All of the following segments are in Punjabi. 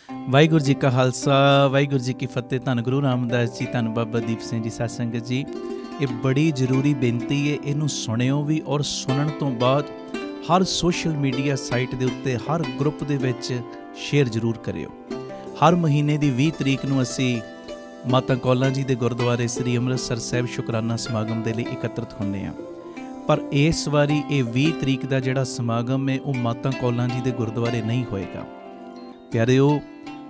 ਵਾਹਿਗੁਰੂ ਜੀ ਕਾ ਖਾਲਸਾ, ਵਾਹਿਗੁਰੂ ਜੀ ਕੀ ਫਤਿਹ। ਧੰਨ ਗੁਰੂ ਰਾਮਦਾਸ ਜੀ, ਧੰਨ ਬਾਬਾ ਦੀਪ ਸਿੰਘ ਜੀ। ਸਾਧ ਸੰਗਤ ਜੀ, ਇਹ ਬੜੀ ਜ਼ਰੂਰੀ ਬੇਨਤੀ ਹੈ, ਇਹਨੂੰ ਸੁਣਿਓ ਵੀ ਔਰ ਸੁਣਨ ਤੋਂ ਬਾਅਦ ਹਰ ਸੋਸ਼ਲ ਮੀਡੀਆ ਸਾਈਟ ਦੇ ਉੱਤੇ, ਹਰ ਗਰੁੱਪ ਦੇ ਵਿੱਚ ਸ਼ੇਅਰ ਜ਼ਰੂਰ ਕਰਿਓ। ਹਰ ਮਹੀਨੇ ਦੀ 20 ਤਰੀਕ ਨੂੰ ਅਸੀਂ ਮਾਤਾ ਕੌਲਾਂ ਜੀ ਦੇ ਗੁਰਦੁਆਰੇ ਸ੍ਰੀ ਅੰਮ੍ਰਿਤਸਰ ਸਾਹਿਬ ਸ਼ੁਕਰਾਨਾ ਸਮਾਗਮ ਦੇ ਲਈ ਇਕੱਤਰਿਤ ਹੁੰਦੇ ਹਾਂ। ਪਰ ਇਸ ਵਾਰੀ ਇਹ 20 ਤਰੀਕ ਦਾ ਜਿਹੜਾ ਸਮਾਗਮ ਹੈ ਉਹ ਮਾਤਾ ਕੌਲਾਂ ਜੀ ਦੇ ਗੁਰਦੁਆਰੇ ਨਹੀਂ ਹੋਏਗਾ। ਪਿਆਰਿਓ,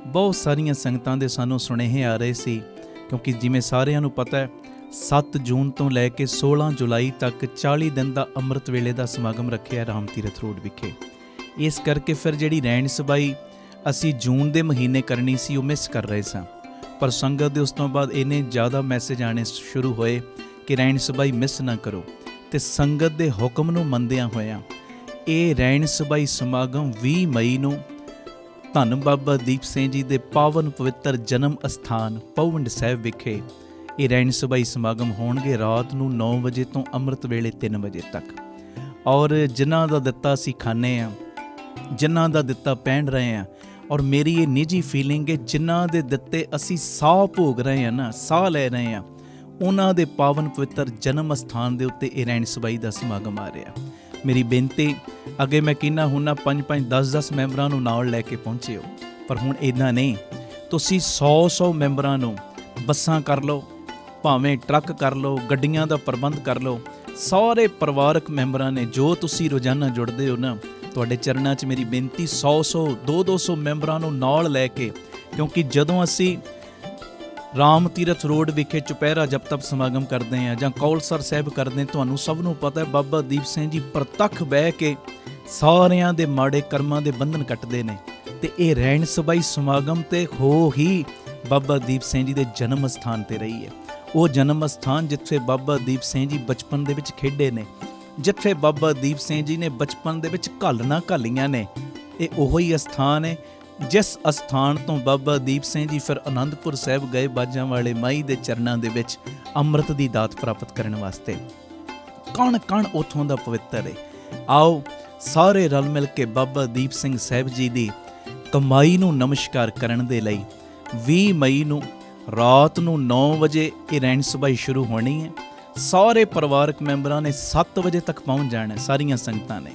ਬਹੁਤ ਸਾਰੀਆਂ ਸੰਗਤਾਂ ਦੇ ਸਾਨੂੰ ਸੁਨੇਹੇ ਆ ਰਹੇ ਸੀ, ਕਿਉਂਕਿ ਜਿਵੇਂ ਸਾਰਿਆਂ ਨੂੰ ਪਤਾ ਹੈ 7 ਜੂਨ ਤੋਂ ਲੈ ਕੇ 16 ਜੁਲਾਈ ਤੱਕ 40 ਦਿਨ ਦਾ ਅੰਮ੍ਰਿਤ ਵੇਲੇ ਦਾ ਸਮਾਗਮ ਰੱਖਿਆ ਰਾਮ ਤੀਰਥ ਰੋਡ ਵਿਖੇ। ਇਸ ਕਰਕੇ ਫਿਰ ਜਿਹੜੀ ਰਹਿਣ ਸਬਾਈ ਅਸੀਂ ਜੂਨ ਦੇ ਮਹੀਨੇ ਕਰਨੀ ਸੀ ਉਹ ਮਿਸ ਕਰ ਰਹੇ ਸਾਂ। ਪਰ ਸੰਗਤ ਦੇ ਉਸ ਤੋਂ ਬਾਅਦ ਇੰਨੇ ਜ਼ਿਆਦਾ ਮੈਸੇਜ ਆਉਣੇ ਸ਼ੁਰੂ ਹੋਏ ਕਿ ਰਹਿਣ ਸਬਾਈ ਮਿਸ ਨਾ ਕਰੋ, ਅਤੇ ਸੰਗਤ ਦੇ ਹੁਕਮ ਨੂੰ ਮੰਨਦਿਆਂ ਹੋਇਆਂ ਇਹ ਰਹਿਣ ਸਬਾਈ ਸਮਾਗਮ 20 ਮਈ ਨੂੰ ਧੰਨ ਬਾਬਾ ਦੀਪ ਸਿੰਘ ਜੀ ਦੇ ਪਾਵਨ ਪਵਿੱਤਰ ਜਨਮ ਅਸਥਾਨ ਪਹੁੰਡ ਸਾਹਿਬ ਵਿਖੇ ਇਹ ਰਹਿਣ ਸਬਾਈ ਸਮਾਗਮ ਹੋਣਗੇ ਰਾਤ ਨੂੰ 9 ਵਜੇ ਤੋਂ ਅੰਮ੍ਰਿਤ ਵੇਲੇ 3 ਵਜੇ ਤੱਕ। ਔਰ ਜਿਨ੍ਹਾਂ ਦਾ ਦਿੱਤਾ ਅਸੀਂ ਖਾਂਦੇ ਹਾਂ, ਜਿਨ੍ਹਾਂ ਦਾ ਦਿੱਤਾ ਪਹਿਨ ਰਹੇ ਹਾਂ, ਔਰ ਮੇਰੀ ਇਹ ਨਿੱਜੀ ਫੀਲਿੰਗ ਹੈ ਜਿਨ੍ਹਾਂ ਦੇ ਦਿੱਤੇ ਅਸੀਂ ਸਾਹ ਭੋਗ ਰਹੇ ਹਾਂ ਨਾ, ਸਾਹ ਲੈ ਰਹੇ ਹਾਂ, ਉਹਨਾਂ ਦੇ ਪਾਵਨ ਪਵਿੱਤਰ ਜਨਮ ਅਸਥਾਨ ਦੇ ਉੱਤੇ ਇਹ ਰਹਿਣ ਸਬਾਈ ਦਾ ਸਮਾਗਮ ਆ ਰਿਹਾ। ਮੇਰੀ ਬੇਨਤੀ, ਅੱਗੇ ਮੈਂ ਕਹਿੰਦਾ ਹੁੰਦਾ 5-5, 10-10 ਮੈਂਬਰਾਂ ਨੂੰ ਨਾਲ ਲੈ ਕੇ ਪਹੁੰਚਿਓ, ਪਰ ਹੁਣ ਇੱਦਾਂ ਨਹੀਂ। ਤੁਸੀਂ 100-100 ਮੈਂਬਰਾਂ ਨੂੰ ਬੱਸਾਂ ਕਰ ਲਓ, ਭਾਵੇਂ ਟਰੱਕ ਕਰ ਲਓ, ਗੱਡੀਆਂ ਦਾ ਪ੍ਰਬੰਧ ਕਰ ਲਓ। ਸਾਰੇ ਪਰਿਵਾਰਕ ਮੈਂਬਰਾਂ ਨੇ ਜੋ ਤੁਸੀਂ ਰੋਜ਼ਾਨਾ ਜੁੜਦੇ ਹੋ ਨਾ, ਤੁਹਾਡੇ ਚਰਨਾਂ 'ਚ ਮੇਰੀ ਬੇਨਤੀ 100-100, 200-200 ਮੈਂਬਰਾਂ ਨੂੰ ਨਾਲ ਲੈ ਕੇ, ਕਿਉਂਕਿ ਜਦੋਂ ਅਸੀਂ ਰਾਮ ਤੀਰਥ ਰੋਡ ਵਿਖੇ ਚੁਪਹਿਰਾ ਜਪ ਤਪ ਸਮਾਗਮ ਕਰਦੇ ਹਾਂ ਜਾਂ ਕੌਲਸਰ ਸਾਹਿਬ ਕਰਦੇ ਹਾਂ, ਤੁਹਾਨੂੰ ਸਭ ਨੂੰ ਪਤਾ ਹੈ ਬਾਬਾ ਦੀਪ ਸਿੰਘ ਜੀ ਪ੍ਰਤੱਖ ਬਹਿ ਕੇ ਸਾਰਿਆਂ ਦੇ ਮਾੜੇ ਕਰਮਾਂ ਦੇ ਬੰਧਨ ਕੱਟਦੇ ਨੇ। ਅਤੇ ਇਹ ਰਹਿਣ ਸਬਾਈ ਸਮਾਗਮ ਤੇ ਹੋ ਹੀ ਬਾਬਾ ਦੀਪ ਸਿੰਘ ਜੀ ਦੇ ਜਨਮ ਅਸਥਾਨ 'ਤੇ ਰਹੀ ਹੈ। ਉਹ ਜਨਮ ਅਸਥਾਨ ਜਿੱਥੇ ਬਾਬਾ ਦੀਪ ਸਿੰਘ ਜੀ ਬਚਪਨ ਦੇ ਵਿੱਚ ਖੇਡੇ ਨੇ, ਜਿੱਥੇ ਬਾਬਾ ਦੀਪ ਸਿੰਘ ਜੀ ਨੇ ਬਚਪਨ ਦੇ ਵਿੱਚ ਘਾਲਣਾ ਘਾਲੀਆਂ ਨੇ, ਇਹ ਉਹੋ ਹੀ ਅਸਥਾਨ ਹੈ ਜਿਸ ਅਸਥਾਨ ਤੋਂ ਬਾਬਾ ਦੀਪ ਸਿੰਘ ਜੀ ਫਿਰ ਅਨੰਦਪੁਰ ਸਾਹਿਬ ਗਏ ਬਾਜਾਂ ਵਾਲੇ ਮਾਈ ਦੇ ਚਰਨਾਂ ਦੇ ਵਿੱਚ ਅੰਮ੍ਰਿਤ ਦੀ ਦਾਤ ਪ੍ਰਾਪਤ ਕਰਨ ਵਾਸਤੇ। ਕਣ ਕਣ ਉੱਥੋਂ ਦਾ ਪਵਿੱਤਰ ਹੈ। ਆਓ ਸਾਰੇ ਰਲ ਮਿਲ ਕੇ ਬਾਬਾ ਦੀਪ ਸਿੰਘ ਸਾਹਿਬ ਜੀ ਦੀ ਕਮਾਈ ਨੂੰ ਨਮਸਕਾਰ ਕਰਨ ਦੇ ਲਈ 20 ਮਈ ਨੂੰ ਰਾਤ ਨੂੰ 9 ਵਜੇ ਇਹ ਰਹਿਣ ਸਬਾਈ ਸ਼ੁਰੂ ਹੋਣੀ ਹੈ। ਸਾਰੇ ਪਰਿਵਾਰਕ ਮੈਂਬਰਾਂ ਨੇ 7 ਵਜੇ ਤੱਕ ਪਹੁੰਚ ਜਾਣਾ, ਸਾਰੀਆਂ ਸੰਗਤਾਂ ਨੇ।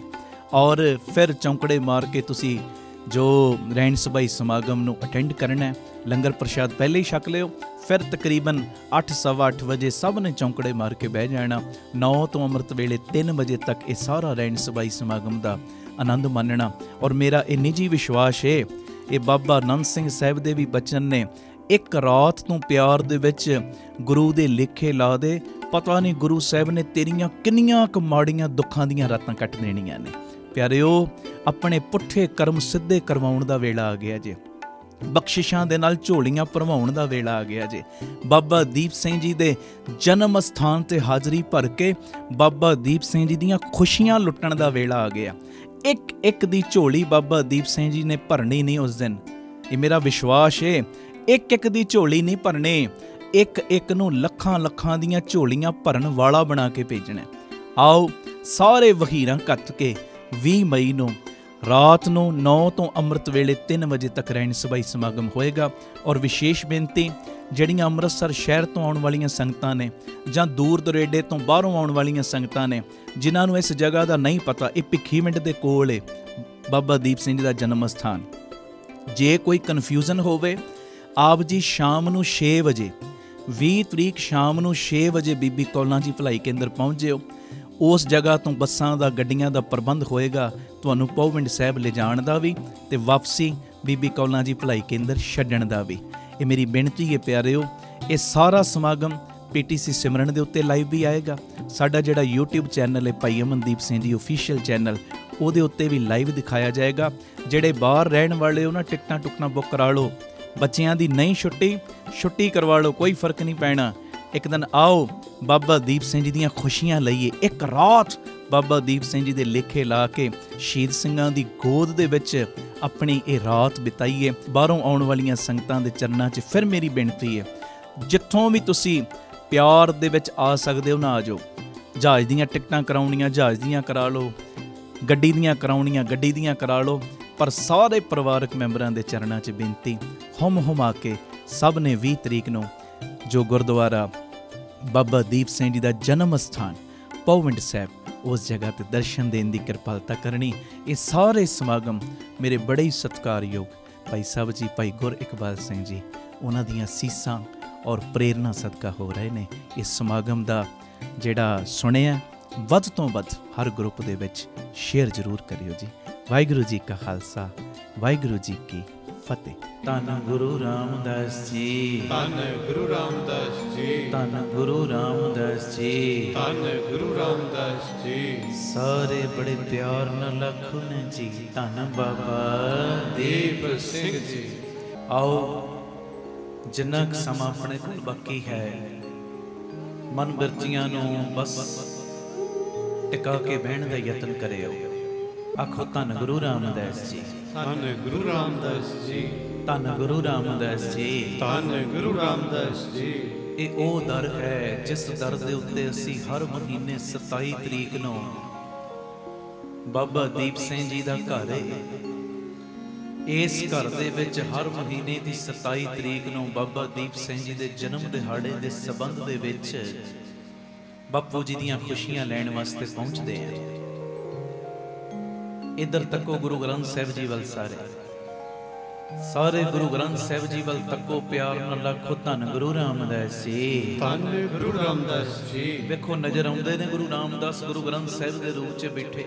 ਔਰ ਫਿਰ ਚੌਂਕੜੇ ਮਾਰ ਕੇ ਤੁਸੀਂ ਜੋ ਰਹਿਣ ਸਬਾਈ ਸਮਾਗਮ ਨੂੰ ਅਟੈਂਡ ਕਰਨਾ ਹੈ, ਲੰਗਰ ਪ੍ਰਸ਼ਾਦ ਪਹਿਲੇ ਹੀ ਛਕ ਲਿਓ। ਫਿਰ ਤਕਰੀਬਨ 8-8:15 ਵਜੇ ਸਭ ਨੇ ਚੌਂਕੜੇ ਮਾਰ ਕੇ ਬਹਿ ਜਾਣਾ। 9 ਤੋਂ ਅੰਮ੍ਰਿਤ ਵੇਲੇ 3 ਵਜੇ ਤੱਕ ਇਹ ਸਾਰਾ ਰਹਿਣ ਸਬਾਈ ਸਮਾਗਮ ਦਾ ਆਨੰਦ ਮਾਣਨਾ। ਔਰ ਮੇਰਾ ਇਹ ਨਿੱਜੀ ਵਿਸ਼ਵਾਸ ਹੈ, ਇਹ ਬਾਬਾ ਆਨੰਦ ਸਿੰਘ ਸਾਹਿਬ ਦੇ ਵੀ ਬਚਨ ਨੇ, ਇੱਕ ਰਾਤ ਤੋਂ ਪਿਆਰ ਦੇ ਵਿੱਚ ਗੁਰੂ ਦੇ ਲੇਖੇ ਲਾ ਦੇ, ਪਤਾ ਨਹੀਂ ਗੁਰੂ ਸਾਹਿਬ ਨੇ ਤੇਰੀਆਂ ਕਿੰਨੀਆਂ ਕੁ ਮਾੜੀਆਂ ਦੁੱਖਾਂ ਦੀਆਂ ਰਾਤਾਂ ਕੱਟ ਦੇਣੀਆਂ ਨੇ। ਪਿਆਰਿਓ, ਆਪਣੇ ਪੁੱਠੇ ਕਰਮ ਸਿੱਧੇ ਕਰਵਾਉਣ ਦਾ ਵੇਲਾ ਆ ਗਿਆ ਜੇ, ਬਖਸ਼ਿਸ਼ਾਂ ਦੇ ਨਾਲ ਝੋਲੀਆਂ ਭਰਵਾਉਣ ਦਾ ਵੇਲਾ ਆ ਗਿਆ ਜੇ। ਬਾਬਾ ਦੀਪ ਸਿੰਘ ਜੀ ਦੇ ਜਨਮ ਅਸਥਾਨ 'ਤੇ ਹਾਜ਼ਰੀ ਭਰ ਕੇ ਬਾਬਾ ਦੀਪ ਸਿੰਘ ਜੀ ਦੀਆਂ ਖੁਸ਼ੀਆਂ ਲੁੱਟਣ ਦਾ ਵੇਲਾ ਆ ਗਿਆ। ਇੱਕ ਇੱਕ ਦੀ ਝੋਲੀ ਬਾਬਾ ਦੀਪ ਸਿੰਘ ਜੀ ਨੇ ਭਰਨੀ ਨਹੀਂ ਉਸ ਦਿਨ, ਇਹ ਮੇਰਾ ਵਿਸ਼ਵਾਸ ਹੈ। ਇੱਕ ਇੱਕ ਦੀ ਝੋਲੀ ਨਹੀਂ ਭਰਨੀ, ਇੱਕ ਇੱਕ ਨੂੰ ਲੱਖਾਂ ਲੱਖਾਂ ਦੀਆਂ ਝੋਲੀਆਂ ਭਰਨ ਵਾਲਾ ਬਣਾ ਕੇ ਭੇਜਣਾ। ਆਓ ਸਾਰੇ ਵਹੀਰਾਂ ਕੱਤ ਕੇ 20 ਮਈ ਨੂੰ ਰਾਤ ਨੂੰ 9 ਤੋਂ ਅੰਮ੍ਰਿਤ ਵੇਲੇ 3 ਵਜੇ ਤੱਕ ਰਹਿਣ ਸਬਾਈ ਸਮਾਗਮ ਹੋਏਗਾ। ਔਰ ਵਿਸ਼ੇਸ਼ ਬੇਨਤੀ, ਜਿਹੜੀਆਂ ਅੰਮ੍ਰਿਤਸਰ ਸ਼ਹਿਰ ਤੋਂ ਆਉਣ ਵਾਲੀਆਂ ਸੰਗਤਾਂ ਨੇ ਜਾਂ ਦੂਰ ਦੁਰੇਡੇ ਤੋਂ ਬਾਹਰੋਂ ਆਉਣ ਵਾਲੀਆਂ ਸੰਗਤਾਂ ਨੇ, ਜਿਨ੍ਹਾਂ ਨੂੰ ਇਸ ਜਗ੍ਹਾ ਦਾ ਨਹੀਂ ਪਤਾ, ਇਹ ਭਿੱਖੀਵਿੰਡ ਦੇ ਕੋਲ ਹੈ ਬਾਬਾ ਦੀਪ ਸਿੰਘ ਜੀ ਦਾ ਜਨਮ ਅਸਥਾਨ। ਜੇ ਕੋਈ ਕਨਫਿਊਜ਼ਨ ਹੋਵੇ, ਆਪ ਜੀ ਸ਼ਾਮ ਨੂੰ 6 ਵਜੇ 20 ਤਰੀਕ ਸ਼ਾਮ ਨੂੰ 6 ਵਜੇ ਬੀਬੀ ਕੌਲਾਂ ਜੀ ਭਲਾਈ ਕੇਂਦਰ ਪਹੁੰਚ ਜਿਓ। ਉਸ ਜਗ੍ਹਾ ਤੋਂ ਬੱਸਾਂ ਦਾ, ਗੱਡੀਆਂ ਦਾ ਪ੍ਰਬੰਧ ਹੋਏਗਾ ਤੁਹਾਨੂੰ ਪਹੁੰਡ ਸਾਹਿਬ ਲਿਜਾਣ ਦਾ ਵੀ ਅਤੇ ਵਾਪਸੀ ਬੀਬੀ ਕੌਲਾਂ ਜੀ ਭਲਾਈ ਕੇਂਦਰ ਛੱਡਣ ਦਾ ਵੀ। ਇਹ ਮੇਰੀ ਬੇਨਤੀ ਹੈ ਪਿਆਰਿਓ। ਇਹ ਸਾਰਾ ਸਮਾਗਮ PTC ਸਿਮਰਨ ਦੇ ਉੱਤੇ ਲਾਈਵ ਵੀ ਆਏਗਾ। ਸਾਡਾ ਜਿਹੜਾ YouTube ਚੈਨਲ ਹੈ ਭਾਈ ਅਮਨਦੀਪ ਸਿੰਘ ਜੀ ਓਫੀਸ਼ੀਅਲ ਚੈਨਲ, ਉਹਦੇ ਉੱਤੇ ਵੀ ਲਾਈਵ ਦਿਖਾਇਆ ਜਾਏਗਾ। ਜਿਹੜੇ ਬਾਹਰ ਰਹਿਣ ਵਾਲੇ ਉਹਨਾਂ ਟਿਕਟਾਂ ਟੁਕਟਾਂ ਬੁੱਕ ਕਰਾ ਲਓ। ਬੱਚਿਆਂ ਦੀ ਨਹੀਂ ਛੁੱਟੀ ਕਰਵਾ ਲਓ, ਕੋਈ ਫਰਕ ਨਹੀਂ ਪੈਣਾ। ਇੱਕ ਦਿਨ ਆਓ ਬਾਬਾ ਦੀਪ ਸਿੰਘ ਜੀ ਦੀਆਂ ਖੁਸ਼ੀਆਂ ਲਈਏ। ਇੱਕ ਰਾਤ ਬਾਬਾ ਦੀਪ ਸਿੰਘ ਜੀ ਦੇ ਲੇਖੇ ਲਾ ਕੇ ਸ਼ਹੀਦ ਸਿੰਘਾਂ ਦੀ ਗੋਦ ਦੇ ਵਿੱਚ ਆਪਣੀ ਇਹ ਰਾਤ ਬਿਤਾਈਏ। ਬਾਹਰੋਂ ਆਉਣ ਵਾਲੀਆਂ ਸੰਗਤਾਂ ਦੇ ਚਰਨਾਂ 'ਚ ਫਿਰ ਮੇਰੀ ਬੇਨਤੀ ਹੈ, ਜਿੱਥੋਂ ਵੀ ਤੁਸੀਂ ਪਿਆਰ ਦੇ ਵਿੱਚ ਆ ਸਕਦੇ ਹੋ ਨਾ ਆ ਜਾਓ। ਜਹਾਜ਼ ਦੀਆਂ ਟਿਕਟਾਂ ਕਰਾਉਣੀਆਂ ਜਹਾਜ਼ ਦੀਆਂ ਕਰਾ ਲਓ, ਗੱਡੀ ਦੀਆਂ ਕਰਾਉਣੀਆਂ ਗੱਡੀ ਦੀਆਂ ਕਰਾ ਲਓ। पर सारे परिवारक मैंबरां दे चरणां 'च बेनती हुम हुमा के सब ने 20 तरीक नूं जो गुरुद्वारा बाबा दीप सिंह जी दा जन्म स्थान पौविंड साहिब उस जगह ते दर्शन देने की किरपालता करनी। ये सारे समागम मेरे बड़े ही सत्कारयोग भाई साहब जी, भाई गुर इकबाल सिंह जी, उन्हां दियां सीसां और प्रेरणा सदका हो रहे ने। इस समागम का जिहड़ा सुनिया वध तो वध हर ग्रुप दे विच शेयर जरूर करियो जी। वाहिगुरू जी का खालसा, वाहिगुरू जी की फतेह। धन गुरु रामदास जी, धन गुरु रामदास जी, धन गुरु रामदास जी, धन गुरु रामदास जी। सारे बड़े प्यार नाल आखो ने जी, धन बाबा दीप सिंह जी। आओ जिन्ना क समा अपने कोल बाकी है, मन बिरतियां नूं बस टिका के बहन का यतन करियो। आखो धन गुरु रामदास जी, धन गुरु रामदास जी, धन गुरु रामदास जी, धन गुरु रामदास जी। ये ओ दर है जिस दर दे उत्ते असी हर महीने 27 तरीक नूं बाबा दीप सिंह जी दा घर है। इस घर दे विच हर महीने की 27 तरीक नूं बाबा दीप सिंह जी दे जन्म दिहाड़े दे संबंध दे विच बापू जी दीयां खुशियां लैण वास्ते पहुंचते हैं। इधर तको गुरु ग्रंथ साहिब जी वल, सारे गुरु ग्रंथ साहिब जी वल तको प्यार नाल आखो धन गुरु रामदास जी, धन गुरु रामदास जी। देखो नजर आउंदे ने गुरु रामदास गुरु ग्रंथ साहिब दे रूप च बैठे।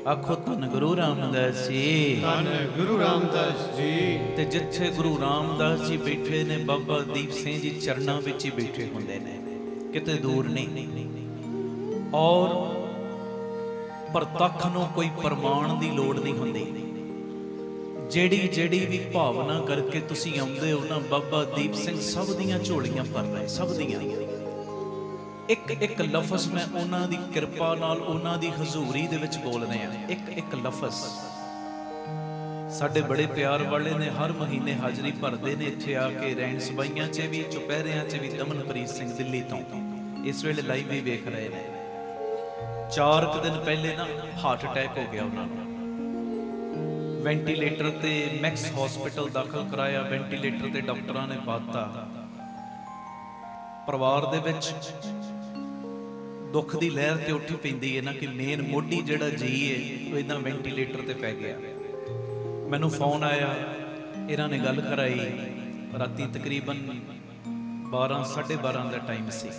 आखो धन गुरु रामदास जी, धन गुरु रामदास जी। ते जिथे गुरु रामदास जी बैठे ने बाबा दीप सिंह जी चरणां विच ही बैठे हुंदे ने, किते दूर नहीं। और प्रतख नूं कोई प्रमाण की लोड़ नहीं हुंदी। ਜਿਹੜੀ ਜਿਹੜੀ भी भावना करके तुसी आउंदे हो ना, बाबा दीप सिंह सब दियां झोलियां भर रहे, सब दियां। एक एक लफज मैं उन्हां दी किरपा नाल उन्हां दी हजूरी दे विच बोल रहा, एक एक लफज। साडे बड़े प्यार वाले ने हर महीने हाजरी भरते ने इत्थे आके, रैन सबाइयां च भी चुपहरियां च भी। दमनप्रीत सिंह दिल्ली तो इस वेले लाइव भी वेख रहे हैं। 4 दिन पहले ना हार्ट अटैक हो गया उन्होंने, वेंटीलेटर ते मैक्स हॉस्पिटल दाखिल कराया। वेंटीलेटर ते डॉक्टरां ने पाता। परिवार दे विच दुख दी लहर ते उठी पैंदी है ना कि मेन मोढी जिहड़ा जी है वो इदां वेंटीलेटर ते पै गया। मैनूं फोन आया, इन्हां ने गल कराई। राती तकरीबन 12 साढ़े 12 का टाइम सी।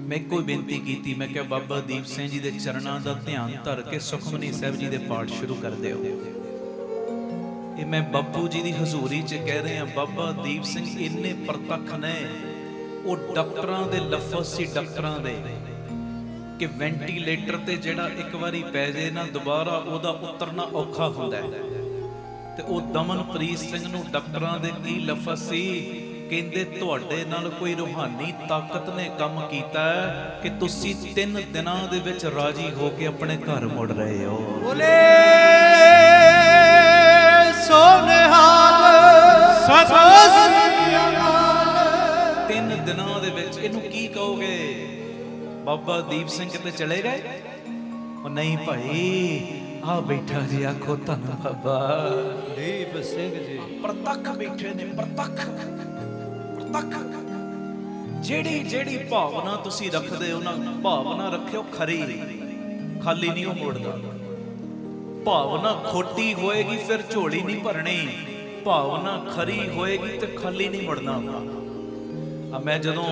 मैं कोई बेनती की, मैं क्या बाबा दीप सिंह जी के चरणों का ध्यान धर के सुखमनी साहब जी के पाठ शुरू कर दो। ये मैं बापू जी की हजूरी च कह रहा। बाबा दीप सिंह इन्ने प्रतख ने, वो डॉक्टरां दे लफज सी डॉक्टरां दे कि वेंटीलेटर ते जिहड़ा एक बारी पै जाए ना दोबारा उहदा उतरना औखा हुंदा है। ते वो दमनप्रीत सिंह नूं डॉक्टरां दे की लफज सी, कहंदे तुहाडे नाल कोई रूहानी ताकत ने काम कीता है कि तुसी 3 दिनां दे विच राजी हो के अपने घर मुड़ रहे हो। बोले सोनेहाल सत श्री अकाल। 3 दिनां दे विच इहनूं की कहोगे? बाबा दीप सिंह किते चले गए? ओ नहीं भाई, आ बैठा जी, आखो धन बाबा दीप सिंह जी। प्रतख बैठे ने, प्रतख ਜਿਹੜੀ ਜਿਹੜੀ ਭਾਵਨਾ ਤੁਸੀਂ ਰੱਖਦੇ ਹੋ ਨਾ, ਭਾਵਨਾ ਰੱਖਿਓ ਖਰੀ, ਖਾਲੀ ਨਹੀਂ ਉਹ ਮੋੜਦਾ। ਭਾਵਨਾ ਖੋਟੀ ਹੋਏਗੀ ਫਿਰ ਝੋਲੀ ਨਹੀਂ ਭਰਨੀ, ਭਾਵਨਾ ਖਰੀ ਹੋਏਗੀ ਤੇ ਖਾਲੀ ਨਹੀਂ ਮੁੜਨਾ ਹੁੰਦਾ। ਮੈਂ ਜਦੋਂ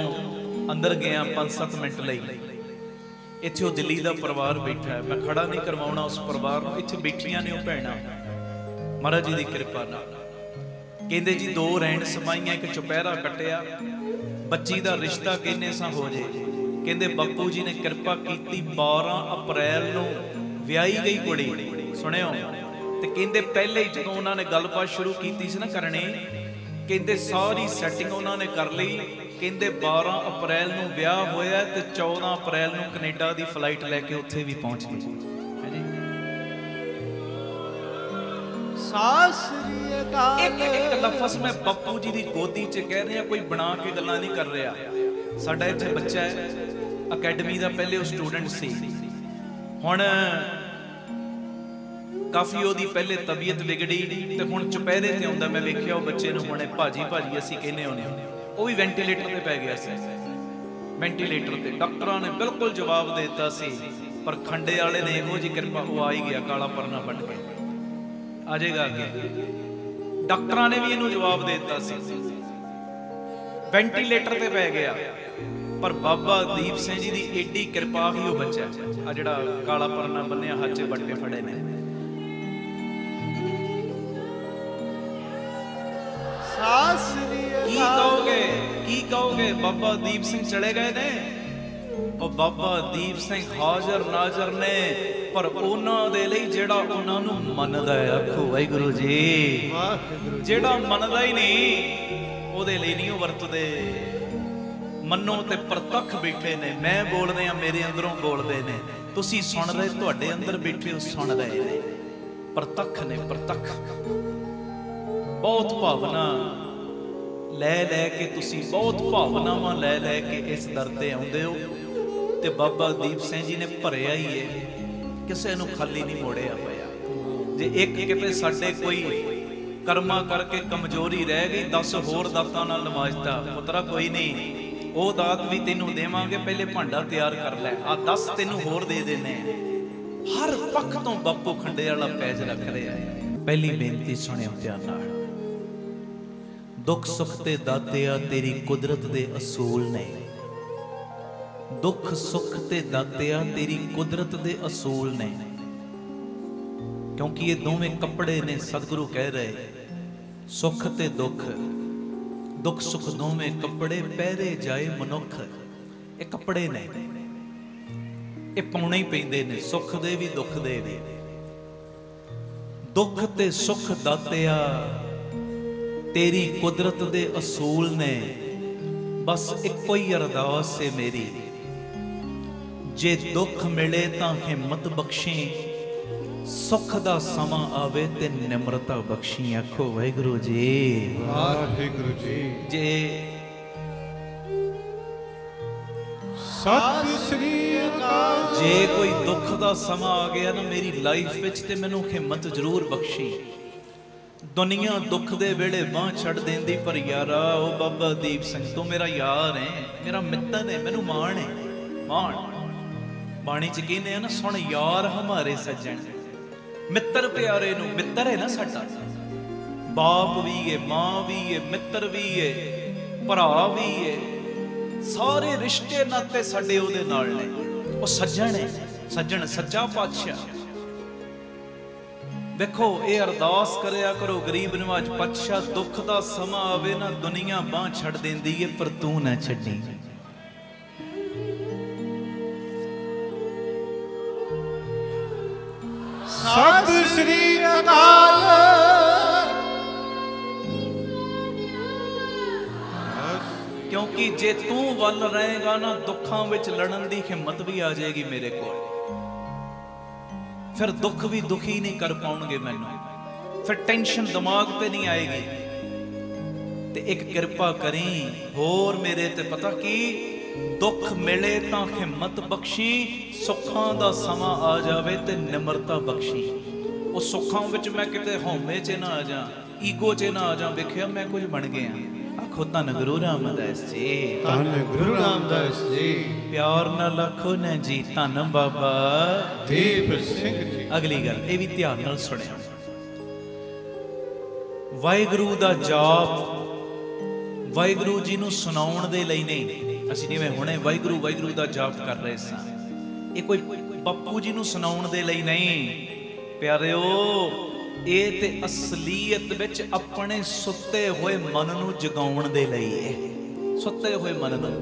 ਅੰਦਰ ਗਿਆ 5-7 ਮਿੰਟ ਲਈ, ਇੱਥੇ ਉਹ ਦਿੱਲੀ ਦਾ ਪਰਿਵਾਰ ਬੈਠਾ ਹੈ। ਮੈਂ ਖੜਾ ਨਹੀਂ ਕਰਵਾਉਣਾ ਉਸ ਪਰਿਵਾਰ ਨੂੰ, ਇੱਥੇ ਬੈਠੀਆਂ ਨੇ ਉਹ ਭੈਣਾਂ ਮਹਾਰਾਜ ਜੀ ਦੀ ਕਿਰਪਾ ਨਾਲ। ਕਹਿੰਦੇ ਜੀ 2 ਰਹਿਣ ਸਮਾਈਆਂ, ਇੱਕ ਚੁਪਹਿਰਾ ਕੱਟਿਆ, ਬੱਚੀ ਦਾ ਰਿਸ਼ਤਾ ਕਿੰਨੇ ਸਾਂ ਹੋ ਜੇ। ਕਹਿੰਦੇ ਬਾਪੂ ਜੀ ਨੇ ਕਿਰਪਾ ਕੀਤੀ, 12 ਅਪ੍ਰੈਲ ਨੂੰ ਵਿਆਹੀ ਗਈ ਕੁੜੀ, ਸੁਣਿਓ। ਤੇ ਕਹਿੰਦੇ ਪਹਿਲੇ ਹੀ ਜਦੋਂ ਉਹਨਾਂ ਨੇ ਗੱਲਬਾਤ ਸ਼ੁਰੂ ਕੀਤੀ ਸੀ ਨਾ ਕਰਨੀ, ਕਹਿੰਦੇ ਸਾਰੀ ਸੈਟਿੰਗ ਉਹਨਾਂ ਨੇ ਕਰ ਲਈ। ਕਹਿੰਦੇ 12 ਅਪ੍ਰੈਲ ਨੂੰ ਵਿਆਹ ਹੋਇਆ ਤੇ 14 ਅਪ੍ਰੈਲ ਨੂੰ ਕੈਨੇਡਾ ਦੀ ਫਲਾਈਟ ਲੈ ਕੇ ਉੱਥੇ ਵੀ ਪਹੁੰਚ ਗਏ। ਸਾਸਰੀ ਅਕਾਲ। ਇੱਕ ਲਫ਼ਜ਼ ਮੈਂ ਬਾਪੂ ਜੀ ਦੀ ਗੋਦੀ 'ਚ ਕਹਿ ਰਿਹਾ, ਕੋਈ ਬਣਾ ਕੇ ਗੱਲਾਂ ਨਹੀਂ ਕਰ ਰਿਹਾ। ਸਾਡਾ ਇੱਥੇ ਬੱਚਾ ਹੈ, ਅਕੈਡਮੀ ਦਾ ਪਹਿਲੇ ਉਹ ਸਟੂਡੈਂਟ ਸੀ, ਹੁਣ ਕਾਫੀ ਉਹਦੀ ਪਹਿਲੇ ਤਬੀਅਤ ਵਿਗੜੀ ਤੇ ਹੁਣ ਚੁਪਹਿਰੇ ਤੇ ਆਉਂਦਾ। ਮੈਂ ਵੇਖਿਆ ਉਹ ਬੱਚੇ ਨੂੰ ਹੁਣੇ ਭਾਜੀ ਭਾਜੀ ਅਸੀਂ ਕਹਿੰਦੇ ਹੁੰਦੇ, ਉਹ ਵੀ ਵੈਂਟੀਲੇਟਰ ਤੇ ਪੈ ਗਿਆ ਸੀ। ਵੈਂਟੀਲੇਟਰ ਤੇ ਡਾਕਟਰਾਂ ਨੇ ਬਿਲਕੁਲ ਜਵਾਬ ਦੇ ਦਿੱਤਾ ਸੀ, ਪਰ ਖੰਡੇ ਵਾਲੇ ਨੇ ਇਹੋ ਜਿਹੀ ਕਿਰਪਾ, ਉਹ ਆ ਹੀ ਗਿਆ ਕਾਲਾ ਪਰਨਾ ਬਣ ਕੇ, ਆ ਜਾਏਗਾ ਅੱਗੇ। ਡਾਕਟਰਾਂ ਨੇ ਵੀ ਇਹਨੂੰ ਜਵਾਬ ਦੇ ਦਿੱਤਾ ਸੀ, ਵੈਂਟੀਲੇਟਰ ਤੇ ਪੈ ਗਿਆ, ਪਰ ਬਾਬਾ ਦੀਪ ਸਿੰਘ ਜੀ ਦੀ ਏਡੀ ਕਿਰਪਾ ਵੀ ਉਹ ਬੱਚਾ ਆ ਜਿਹੜਾ ਕਾਲਾ ਪਰਨਾ ਬੰਨਿਆ, ਹੱਥ 'ਚ ਬੱਟੇ ਫੜੇ ਨੇ। ਕੀ ਕਹੋਗੇ, ਕੀ ਕਹੋਗੇ? ਬਾਬਾ ਦੀਪ ਸਿੰਘ ਚਲੇ ਗਏ ਨੇ, ਉਹ ਬਾਬਾ ਦੀਪ ਸਿੰਘ ਹਾਜ਼ਰ ਨਾਜ਼ਰ ਨੇ, ਪਰ ਉਹਨਾਂ ਦੇ ਲਈ ਜਿਹੜਾ ਉਹਨਾਂ ਨੂੰ ਮੰਨਦਾ ਹੈ, ਆਖੋ ਵਾਹਿਗੁਰੂ ਜੀ। ਜਿਹੜਾ ਮੰਨਦਾ ਹੀ ਨਹੀਂ ਉਹਦੇ ਲਈ ਨਹੀਂ ਉਹ ਵਰਤਦੇ। ਮੰਨੋ ਤੇ ਪ੍ਰਤੱਖ ਬੈਠੇ ਨੇ, ਮੈਂ ਬੋਲ ਰਿਹਾ, ਮੇਰੇ ਅੰਦਰੋਂ ਬੋਲਦੇ ਨੇ, ਤੁਸੀਂ ਸੁਣ ਰਹੇ, ਤੁਹਾਡੇ ਅੰਦਰ ਬੈਠੇ ਹੋ ਸੁਣ ਰਹੇ ਨੇ, ਪ੍ਰਤੱਖ ਨੇ, ਪ੍ਰਤੱਖ। ਬਹੁਤ ਭਾਵਨਾ ਲੈ ਕੇ ਤੁਸੀਂ, ਬਹੁਤ ਭਾਵਨਾਵਾਂ ਲੈ ਕੇ ਇਸ ਦਰ ਤੇ ਆਉਂਦੇ ਹੋ, ਤੇ ਬਾਬਾ ਦੀਪ ਸਿੰਘ ਜੀ ਨੇ ਭਰਿਆ ਹੀ ਹੈ, ਕਿਸੇ ਨੂੰ ਖਾਲੀ ਨਹੀਂ ਮੋੜਿਆ ਹੋਇਆ। ਜੇ ਇੱਕ ਕਿਤੇ ਸਾਡੇ ਕੋਈ ਕਰਮਾਂ ਕਰਕੇ ਕਮਜ਼ੋਰੀ ਰਹਿ ਗਈ, 10 ਹੋਰ ਦਾਤਾਂ ਨਾਲ ਨਵਾਜ਼ਤਾ, ਪੁੱਤਰਾ ਕੋਈ ਨਹੀਂ, ਉਹ ਦਾਤ ਵੀ ਤੈਨੂੰ ਦੇਵਾਂਗੇ, ਪਹਿਲੇ ਭਾਂਡਾ ਤਿਆਰ ਕਰ ਲੈ, ਆ 10 ਤੈਨੂੰ ਹੋਰ ਦੇ ਦੇਣੇ। ਹਰ ਪੱਖ ਤੋਂ ਬਾਪੂ ਖੰਡੇ ਵਾਲਾ ਪੈਜ ਰੱਖ ਰਿਹਾ ਹੈ। ਪਹਿਲੀ ਬੇਨਤੀ ਸੁਣਿਓ ਧਿਆਨ ਨਾਲ। ਦੁੱਖ ਸੁੱਖ ਤੇ ਦਾਤਿਆ ਤੇਰੀ ਕੁਦਰਤ ਦੇ ਅਸੂਲ ਨੇ, ਦੁੱਖ ਸੁੱਖ ਤੇ ਦਾਤਿਆ ਤੇਰੀ ਕੁਦਰਤ ਦੇ ਅਸੂਲ ਨੇ, ਕਿਉਂਕਿ ਇਹ ਦੋਵੇਂ ਕੱਪੜੇ ਨੇ। ਸਤਿਗੁਰੂ ਕਹਿ ਰਹੇ, ਸੁੱਖ ਤੇ ਦੁੱਖ, ਦੁੱਖ ਸੁੱਖ ਦੋਵੇਂ ਕੱਪੜੇ ਪਹਿਰੇ ਜਾਏ ਮਨੁੱਖ। ਇਹ ਕੱਪੜੇ ਨੇ, ਇਹ ਪਾਉਣੇ ਹੀ ਪੈਂਦੇ ਨੇ, ਸੁੱਖ ਦੇ ਵੀ ਦੁੱਖ ਦੇ ਵੀ। ਦੁੱਖ ਤੇ ਸੁੱਖ ਦਾਤਿਆ ਤੇਰੀ ਕੁਦਰਤ ਦੇ ਅਸੂਲ ਨੇ, ਬਸ ਇੱਕੋ ਹੀ ਅਰਦਾਸ ਏ ਮੇਰੀ, ਜੇ ਦੁੱਖ ਮਿਲੇ ਤਾਂ ਹਿੰਮਤ ਬਖਸ਼ੀ, ਸੁੱਖ ਦਾ ਸਮਾਂ ਆਵੇ ਤੇ ਨਿਮਰਤਾ ਬਖਸ਼ੀ। ਆਖੋ ਵਾਹਿਗੁਰੂ ਜੀ, ਵਾਹਿਗੁਰੂ ਜੀ। ਜੇ ਸਤਿ ਸ੍ਰੀ ਅਕਾਲ। ਜੇ ਕੋਈ ਦੁੱਖ ਦਾ ਸਮਾਂ ਆ ਗਿਆ ਨਾ ਮੇਰੀ ਲਾਈਫ ਵਿੱਚ, ਤੇ ਮੈਨੂੰ ਹਿੰਮਤ ਜ਼ਰੂਰ ਬਖਸ਼ੀ। ਦੁਨੀਆ ਦੁੱਖ ਦੇ ਵੇਲੇ ਬਾਂਹ ਛੱਡ ਦਿੰਦੀ, ਪਰ ਯਾਰਾ ਉਹ ਬਾਬਾ ਦੀਪ ਸਿੰਘ ਤੂੰ ਮੇਰਾ ਯਾਰ ਹੈ, ਮੇਰਾ ਮਿੱਤਰ ਹੈ, ਮੈਨੂੰ ਮਾਣ ਹੈ। ਮਾਣ ਬਾਣੀ ਚ ਕਹਿੰਦੇ ਆ ਨਾ, ਸੁਣ ਯਾਰ ਹਮਾਰੇ ਸੱਜਣ, ਮਿੱਤਰ ਪਿਆਰੇ ਨੂੰ, ਮਿੱਤਰ ਹੈ ਨਾ ਸਾਡਾ, ਬਾਪ ਵੀ ਹੈ, ਮਾਂ ਵੀ ਹੈ, ਮਿੱਤਰ ਵੀ ਹੈ, ਭਰਾ ਵੀ ਹੈ, ਸਾਰੇ ਰਿਸ਼ਤੇ ਨਾਤੇ ਸਾਡੇ ਉਹਦੇ ਨਾਲ ਨੇ। ਉਹ ਸੱਜਣ ਹੈ, ਸੱਜਣ ਸੱਚਾ ਪਾਤਸ਼ਾਹ। ਵੇਖੋ ਇਹ ਅਰਦਾਸ ਕਰਿਆ ਕਰੋ ਗਰੀਬ ਨਵਾਜ ਪਾਤਸ਼ਾਹ, ਦੁੱਖ ਦਾ ਸਮਾਂ ਆਵੇ ਨਾ ਦੁਨੀਆ ਬਾਂਹ ਛੱਡ ਦਿੰਦੀ ਏ, ਪਰ ਤੂੰ ਨਾ ਛੱਡੀ। ਸਤਿ ਸ੍ਰੀ ਅਕਾਲ। ਕਿਉਂਕਿ ਜੇ ਤੂੰ ਵੱਲ ਰਹੇਗਾ ਨਾ, ਦੁੱਖਾਂ ਵਿੱਚ ਲੜਨ ਦੀ ਹਿੰਮਤ ਵੀ ਆ ਜਾਏਗੀ ਮੇਰੇ ਕੋਲ, ਫਿਰ ਦੁੱਖ ਵੀ ਦੁਖੀ ਨਹੀਂ ਕਰ ਪਾਉਣਗੇ ਮੈਨੂੰ, ਫਿਰ ਟੈਨਸ਼ਨ ਦਿਮਾਗ ਤੇ ਨਹੀਂ ਆਏਗੀ। ਤੇ ਇੱਕ ਕਿਰਪਾ ਕਰੀ ਹੋਰ ਮੇਰੇ ਤੇ, ਪਤਾ ਕੀ, ਦੁੱਖ ਮਿਲੇ ਤਾਂ ਹਿੰਮਤ ਬਖਸ਼ੀ, ਸੁੱਖਾਂ ਦਾ ਸਮਾਂ ਆ ਜਾਵੇ ਤੇ ਨਿਮਰਤਾ ਬਖਸ਼ੀ। ਉਹ ਸੁੱਖਾਂ ਵਿੱਚ ਮੈਂ ਕਿਤੇ ਹਉਮੈ 'ਚ ਨਾ ਆ ਜਾ, ਈਗੋ 'ਚ ਨਾ ਆ ਜਾ, ਵੇਖਿਆ ਮੈਂ ਕੁਝ ਬਣ ਗਿਆ। ਆਖੋ ਧੰਨ ਗੁਰੂ ਰਾਮਦਾਸ ਜੀ, ਧੰਨ ਗੁਰੂ ਰਾਮਦਾਸ ਜੀ। ਪਿਆਰ ਨਾਲ ਆਖੋ ਨਾ ਜੀ, ਧੰਨ ਬਾਬਾ ਦੀਪ ਸਿੰਘ ਜੀ। ਅਗਲੀ ਗੱਲ ਇਹ ਵੀ ਧਿਆਨ ਨਾਲ ਸੁਣਿਓ। ਵਾਹਿਗੁਰੂ ਦਾ ਜਾਪ ਵਾਹਿਗੁਰੂ ਜੀ ਨੂੰ ਸੁਣਾਉਣ ਦੇ ਲਈ ਨਹੀਂ। ਅਸੀਂ ਜਿਵੇਂ ਹੁਣੇ ਵਾਹਿਗੁਰੂ ਵਾਹਿਗੁਰੂ ਦਾ ਜਾਪ ਕਰ ਰਹੇ ਸਾਂ, ਇਹ ਕੋਈ ਬਾਪੂ ਜੀ ਨੂੰ ਸੁਣਾਉਣ ਦੇ ਲਈ ਨਹੀਂ ਪਿਆਰਿਓ, ਇਹ ਤੇ ਅਸਲੀਅਤ ਵਿੱਚ ਆਪਣੇ ਸੁੱਤੇ ਹੋਏ ਮਨ ਨੂੰ ਜਗਾਉਣ ਦੇ ਲਈ ਹੈ। ਸੁੱਤੇ ਹੋਏ ਮਨ ਨੂੰ,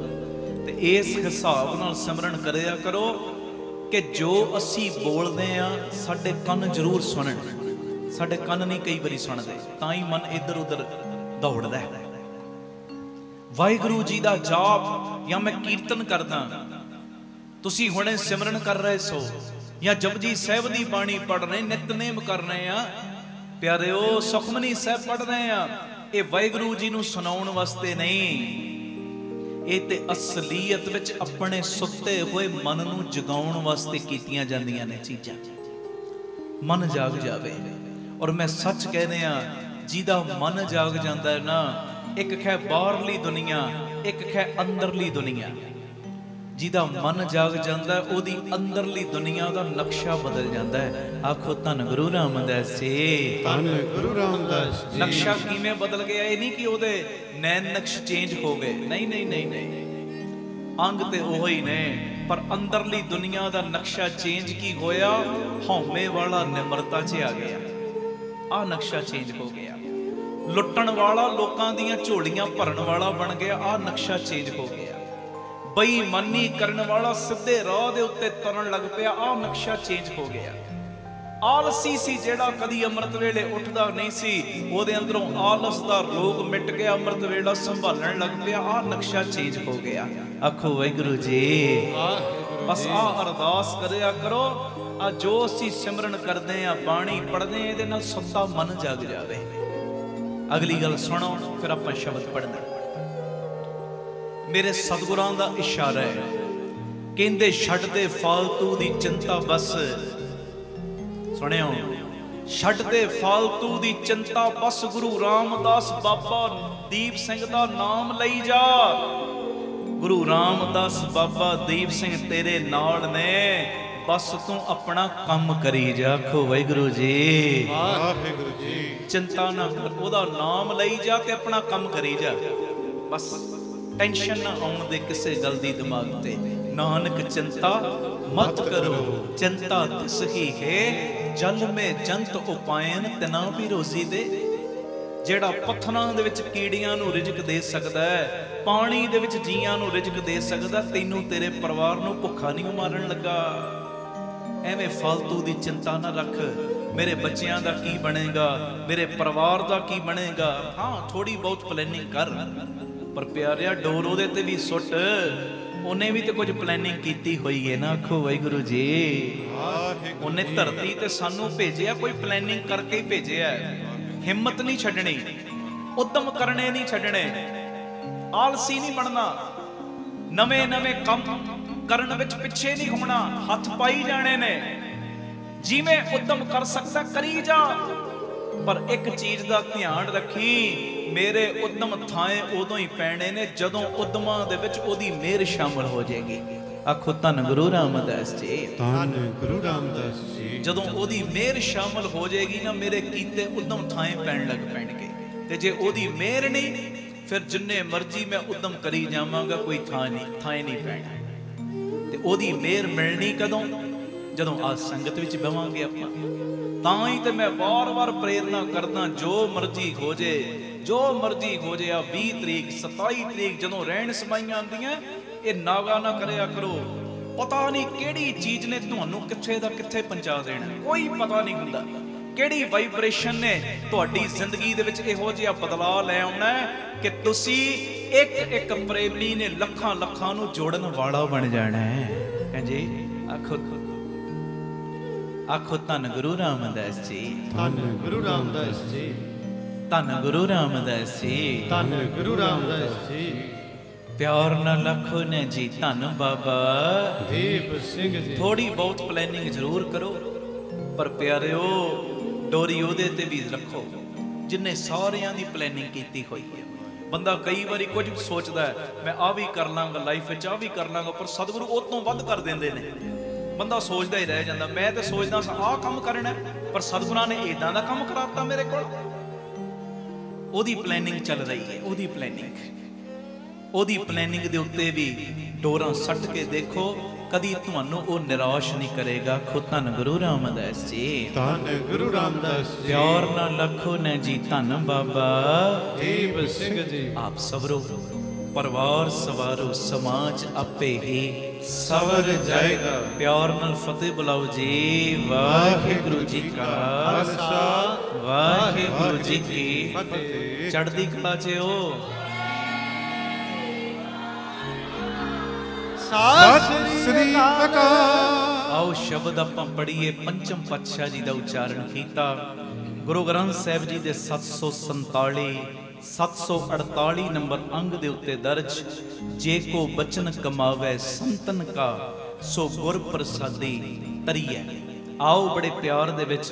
ਤੇ ਇਸ ਹਿਸਾਬ ਨਾਲ ਸਿਮਰਨ ਕਰਿਆ ਕਰੋ ਕਿ ਜੋ ਅਸੀਂ ਬੋਲਦੇ ਆ ਸਾਡੇ ਕੰਨ ਜ਼ਰੂਰ ਸੁਣਨ। ਸਾਡੇ ਕੰਨ ਨਹੀਂ ਕਈ ਵਾਰੀ ਸੁਣਦੇ, ਤਾਂ ਹੀ ਮਨ ਇੱਧਰ ਉੱਧਰ ਦੌੜਦਾ ਹੈ। ਵਾਹਿਗੁਰੂ ਜੀ ਦਾ ਜਾਪ ਜਾਂ ਮੈਂ ਕੀਰਤਨ ਕਰਦਾ, ਤੁਸੀਂ ਹੁਣੇ ਸਿਮਰਨ ਕਰ ਰਹੇ ਸੋ, ਜਾਂ ਜਪਜੀ ਸਾਹਿਬ ਦੀ ਬਾਣੀ ਪੜ੍ਹ ਰਹੇ, ਨਿਤਨੇਮ ਕਰ ਰਹੇ ਆ ਪਿਆਰਿਓ, ਸੁਖਮਨੀ ਸਾਹਿਬ ਪੜ੍ਹ ਰਹੇ ਆ, ਇਹ ਵਾਹਿਗੁਰੂ ਜੀ ਨੂੰ ਸੁਣਾਉਣ ਵਾਸਤੇ ਨਹੀਂ, ਇਹ ਤੇ ਅਸਲੀਅਤ ਵਿੱਚ ਆਪਣੇ ਸੁੱਤੇ ਹੋਏ ਮਨ ਨੂੰ ਜਗਾਉਣ ਵਾਸਤੇ ਕੀਤੀਆਂ ਜਾਂਦੀਆਂ ਨੇ ਚੀਜ਼ਾਂ। मन जाग जावे। और मैं सच कहने जिहदा मन जाग जाता है ना, एक है बाहरली दुनिया, एक है अंदरली दुनिया। जिहदा मन जाग जाता है ओदी अंदरली दुनिया का नक्शा बदल जाता है। आखो धन गुरु रामदास जी। धन गुरु रामदास जी। नक्शा किवें बदल गया? ये नहीं कि ओदे नैन नक्श चेंज हो गए, नहीं नहीं नहीं नहीं, अंग ते ओही ने, पर अंदरली दुनिया का नक्शा चेंज की होया? हौमे वाला निमरता च आ गया, आ नक्शा चेंज हो गया। लुट्टण वाला लोकां दियां झोलियां भरन वाला बन गया, आ नक्शा चेंज हो गया। बेईमानी करन वाला सीधे राह दे उत्ते तरन लग पिया, आ नक्शा चेंज हो गया। आलसी सी जेड़ा कदी अमृत वेले उठदा नहीं सी, ओदे अंदरों आलस दा रोग मिट गया, अमृत वेला संभालण लग पिया, आ नक्शा चेंज हो गया। आखो वाहिगुरू जी। बस आ अरदास करया करो, आ जो असीं सिमरन करदे आ, बाणी पढ़दे, इहदे नाल सत्ता मन जाग जावे। अगली गल सुनो, फिर आपां शब्द पढ़ना। मेरे सतगुरां दा इशारा है, कहंदे छड्ड दे फालतू दी चिंता बस। सुनियो, छड्ड दे फालतू दी चिंता बस, गुरु रामदास बाबा दीप सिंह दा नाम लई जा। गुरु रामदास बाबा दीप सिंह तेरे नाल ने, बस तू अपना काम करी जा। आखो वाहिगुरू जी। वाहिगुरू जी। चिंता ना कर, ओदा नाम लई जा ते अपना काम करी जा। बस टेंशन ना आउण दे किसे गल दी दिमाग ते। नानक चिंता मत करो, चिंता तिस ही है, जल में जंत उपायन तिना भी रोजी दे। जेड़ा पत्थरां दे विच कीड़ियां नूं रिजक दे सकदा है, पानी दे विच जीआं नूं रिजक दे सकदा, तैनूं तेरे परिवार नूं भुखा नहीं मारन लगा। एवें फालतू दी चिंता ना रख, मेरे बच्चियां दा की बनेगा, मेरे परिवार दा की बनेगा। हाँ, थोड़ी बहुत प्लैनिंग कर, पर प्यारिया डोर ओहदे ते भी सुट, उन्हें भी तो कुछ प्लैनिंग कीती हुई है ना। आखो वाहिगुरू जी। उन्हें धरती ते सानू भेजिया, कोई प्लैनिंग करके ही भेजिया। हिम्मत नहीं छड्डनी, उद्यम करने नहीं छड्डने, आलसी नहीं बनना, नवे नवे काम करन विच पिछे नहीं होना, हथ पाई जाने ने। जिवें उद्यम कर सकता करी जा, पर एक चीज का ध्यान रखी, मेरे उद्यम थाए उदों ही पैने ने जदों उद्यमां दे विच ओदी मेहर शामिल हो जाएगी। आखो धन गुरु रामदास जी। धन गुरु रामदास जी। जदों ओदी मेहर शामिल हो जाएगी ना, मेरे कीते उद्यम थाए पैण लग पैणगे। ते जे ओदी मेहर नहीं, फिर जिन्ने मर्जी मैं उद्यम करी जावांगा, कोई थाए नहीं पैना। ते ओदी मेहर मिलनी कदों? जदों आ संगत विच बवांगे आपां। तां ही ते मैं बार-बार प्रेरणा करदा, जो मर्जी हो जाए, जो मर्जी हो जाए, 20 तरीक 27 तरीक जदों रहन समाइयां आंदियां, ये नागा ना करया करो। पता नहीं किहड़ी चीज ने तुहानू किथे दा किथे पहुंचा देना, कोई पता नहीं हुंदा। किहड़ी वाइब्रेशन ने तुहाडी जिंदगी दे विच इहो जिहा बदलाव लै आउणा कि तुसी एक एक प्रेमी ने लखां लखां नू जोड़न वाला बन जाना है। हां जी। आखो आखो धन गुरु रामदास जी। धन गुरु रामदास जी। धन गुरु रामदास जी। धन गुरु रामदास जी। प्यार ना लखो ने जी धन बाबा दीप सिंह जी। थोड़ी बहुत प्लैनिंग जरूर करो, पर प्यारिओ डोरी ओहदे ते भी रखो जिन्ने सारियां दी प्लैनिंग कीती हुई है। बंदा कई बारी कुछ सोचता है, मैं आ भी कर लांगा लाइफ विच, आ भी कर लांगा, पर सतगुरु उस तों वध कर देंदे ने। बंदा सोचता ही रह जाता, मैं तो सोचदा सा आ काम करना, पर सतगुरां ने इदां दा काम कराता मेरे कोल। ओदी प्लैनिंग चल रही है, ओदी प्लैनिंग दे उत्ते भी डोरां सट के देखो, कदी तुहानू वो निराश नहीं करेगा। खो धन गुरु रामदास जी। धन गुरु रामदास जी। प्यार ना लखो ने जी धन बाबा दीप सिंह जी। आप सबरो परिवार सवारो, समाज आपे ही सवर जाएगा। प्यार नाल फतेह बुलाओ जी। वाहिगुरु जी का खालसा, वाहिगुरु जी की फतेह। चढ़दी कला च हो। सत श्री अकाल। आओ शब्द आपां पढ़ीए। पंचम पातशाह जी का उच्चारण किया। गुरु ग्रंथ साहिब जी के 748 नंबर अंग दे उत्ते दर्ज, जे को बचन कमावे संतन का, सो गुर प्रसादी तरिए। आओ बड़े प्यार दे विच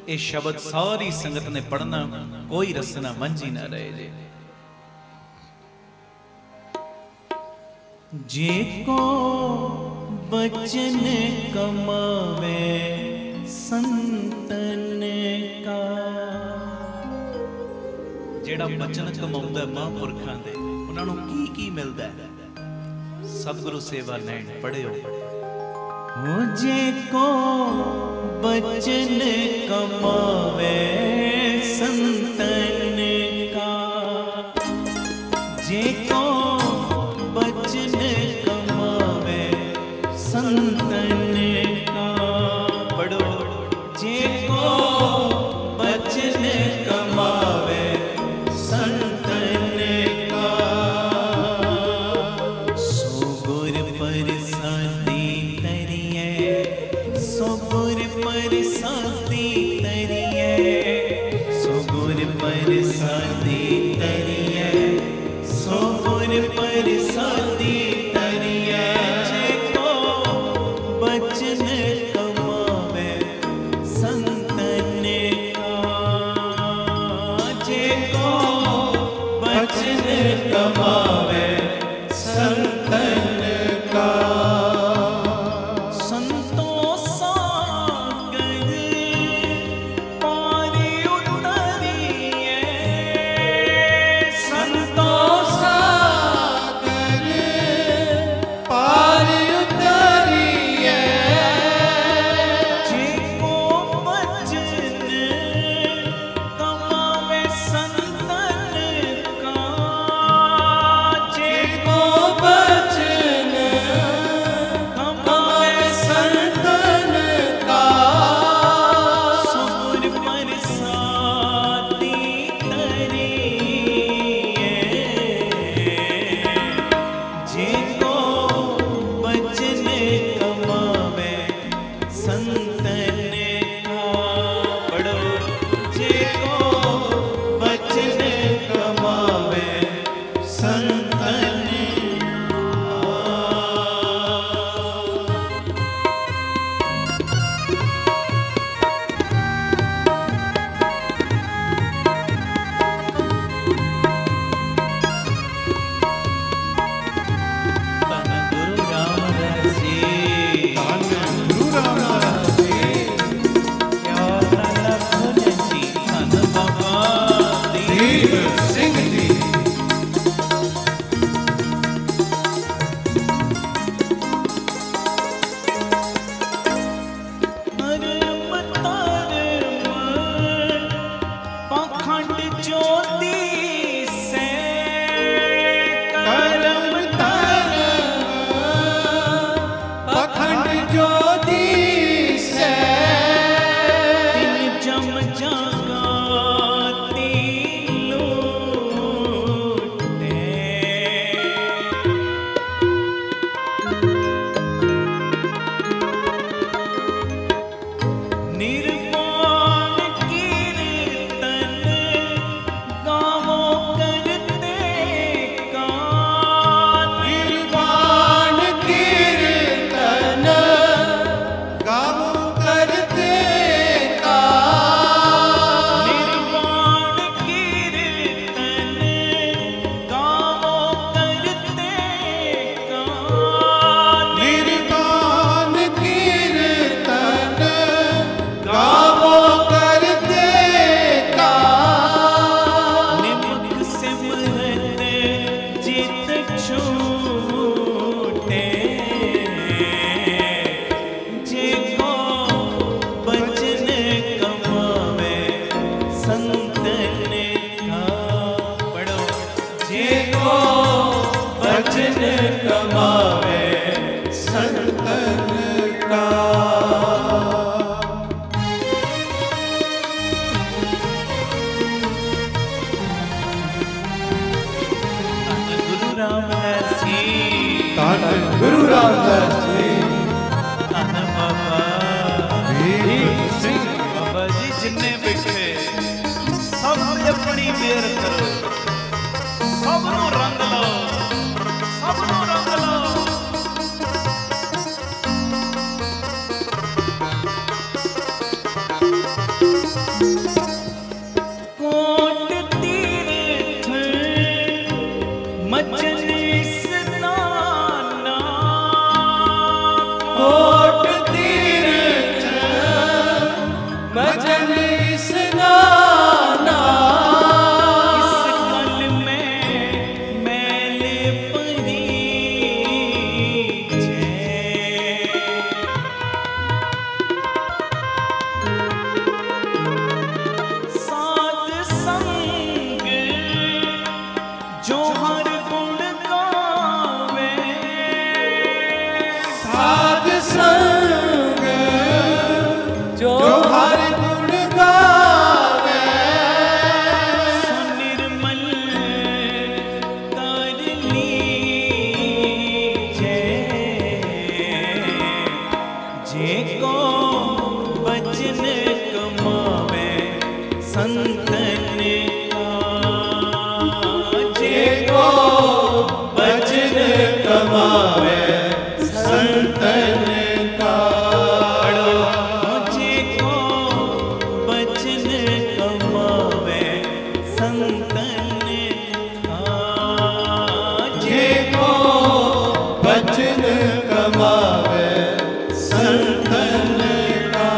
ये शब्द सारी संगत ने पढ़ना, कोई रसना मंझी ना रहे जे। जे को बचन कमावे संतन का, जेड़ा बचन कमाउंदा महापुरखां दे उन्हां नूं की मिलदा है? सतगुरु सेवा लैण पढ़िओ। हो जे को बचन कमावे संतन का, जे को बचन कमावे संतन का, पढ़ो। जे को बचन कमावे संतन का, सो गुर प्रसादी तरिए, सो गुर प्रसादी तरिए, सो गुर प्रसादी तरिए, सो गुर प्रसादी तरिए। जे को बचन कमावे संतन का, जे को बचन कमावे संतन का। संतों सागर पारी उतरिए, संतों सागर पार उतरिए, जे को बचन कमावे संतन का, जे को बचन कमावे संतन का, सुर प्रसादी तरिए, जे को बचन कमावे संतन का, पढ़ो। जे को बचन कमावे संतन धन गुरु रामदास जी, धन गुरु रामदास जी, प्यार नाल लखन जी, धन बाबा दीप सिंह जी, धर्म धर्म पाखंड ज्योति से, कर्म धर्म पखंड ज्योति से, तीन जम जगाती लूटे, निर्वाण कीर्तन गावो करते का, निर्वाण कीर्तन गावो करते का, निर्वाण कीर्तन गावो करते का, निर्वाण कीर्तन गावो करते का, निमुख सिमरत जित छूटे, जे को बचन कमावे संतन का, पढ़ो। जे को बचन कमावे संतन का। धन गुरु रामदास जी, धन गुरु रामदास जी, धन बाबा दीप सिंह बाबा जी जिन्ने बैठे सब ते अपनी मेहर करो, सब नूं रंग लो, सब नूं रंग लो। मचन स्नाना कोट तीर्थ मचन स्नाना इस कल में मैल परी जय साध संग जो हर गुण गावे साध संग जो हर गुण गावे सो निर्मल कर लीजे जे को बचन कमावे संतन का जे को बचन कमावे संतन का जे को बचन कमावे संतन का जे को बचन कमावे संतन का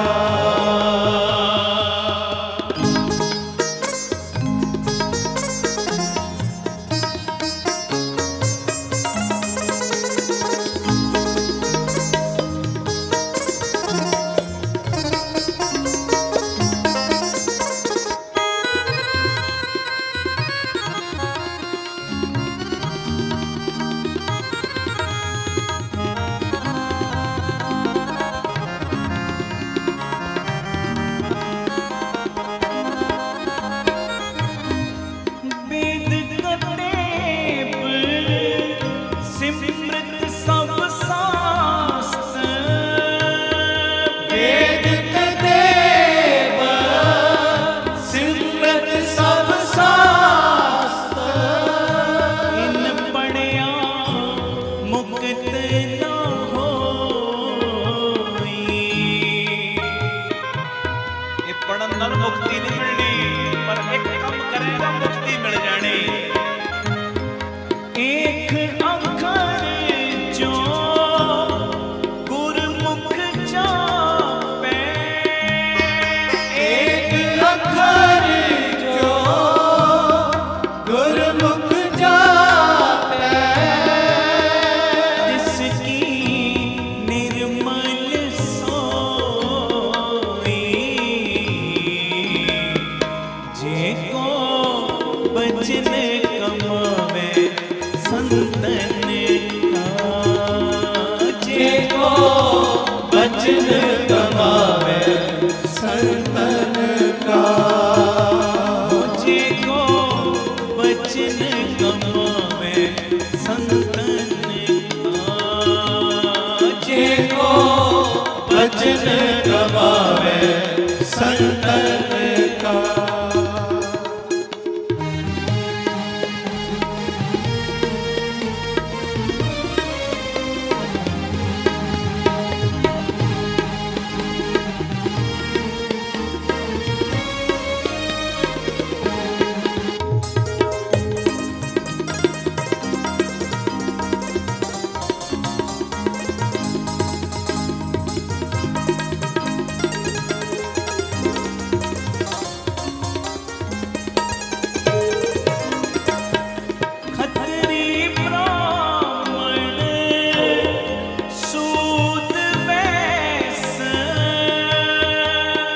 वेद कतेब सिमृत सब शास्त्र वेद कदेव सिमरत सब शास्त्र इन पढ़िया मुक्त न होई ये पढ़न नाल मुक्ति नहीं मिलनी पर एक काम करेगा मुक्ति मिल जानी एक अखर जो गुरमुख जापे एक अखर जो गुरमुख जापे जिसकी निर्मल सोई जे को बचन कमावे संतन का जे को बचन कमावे संतन का जे को बचन कमावे संतन का जे को बचन कमावे संतन का खत्री ब्राह्मण सूद वैश्य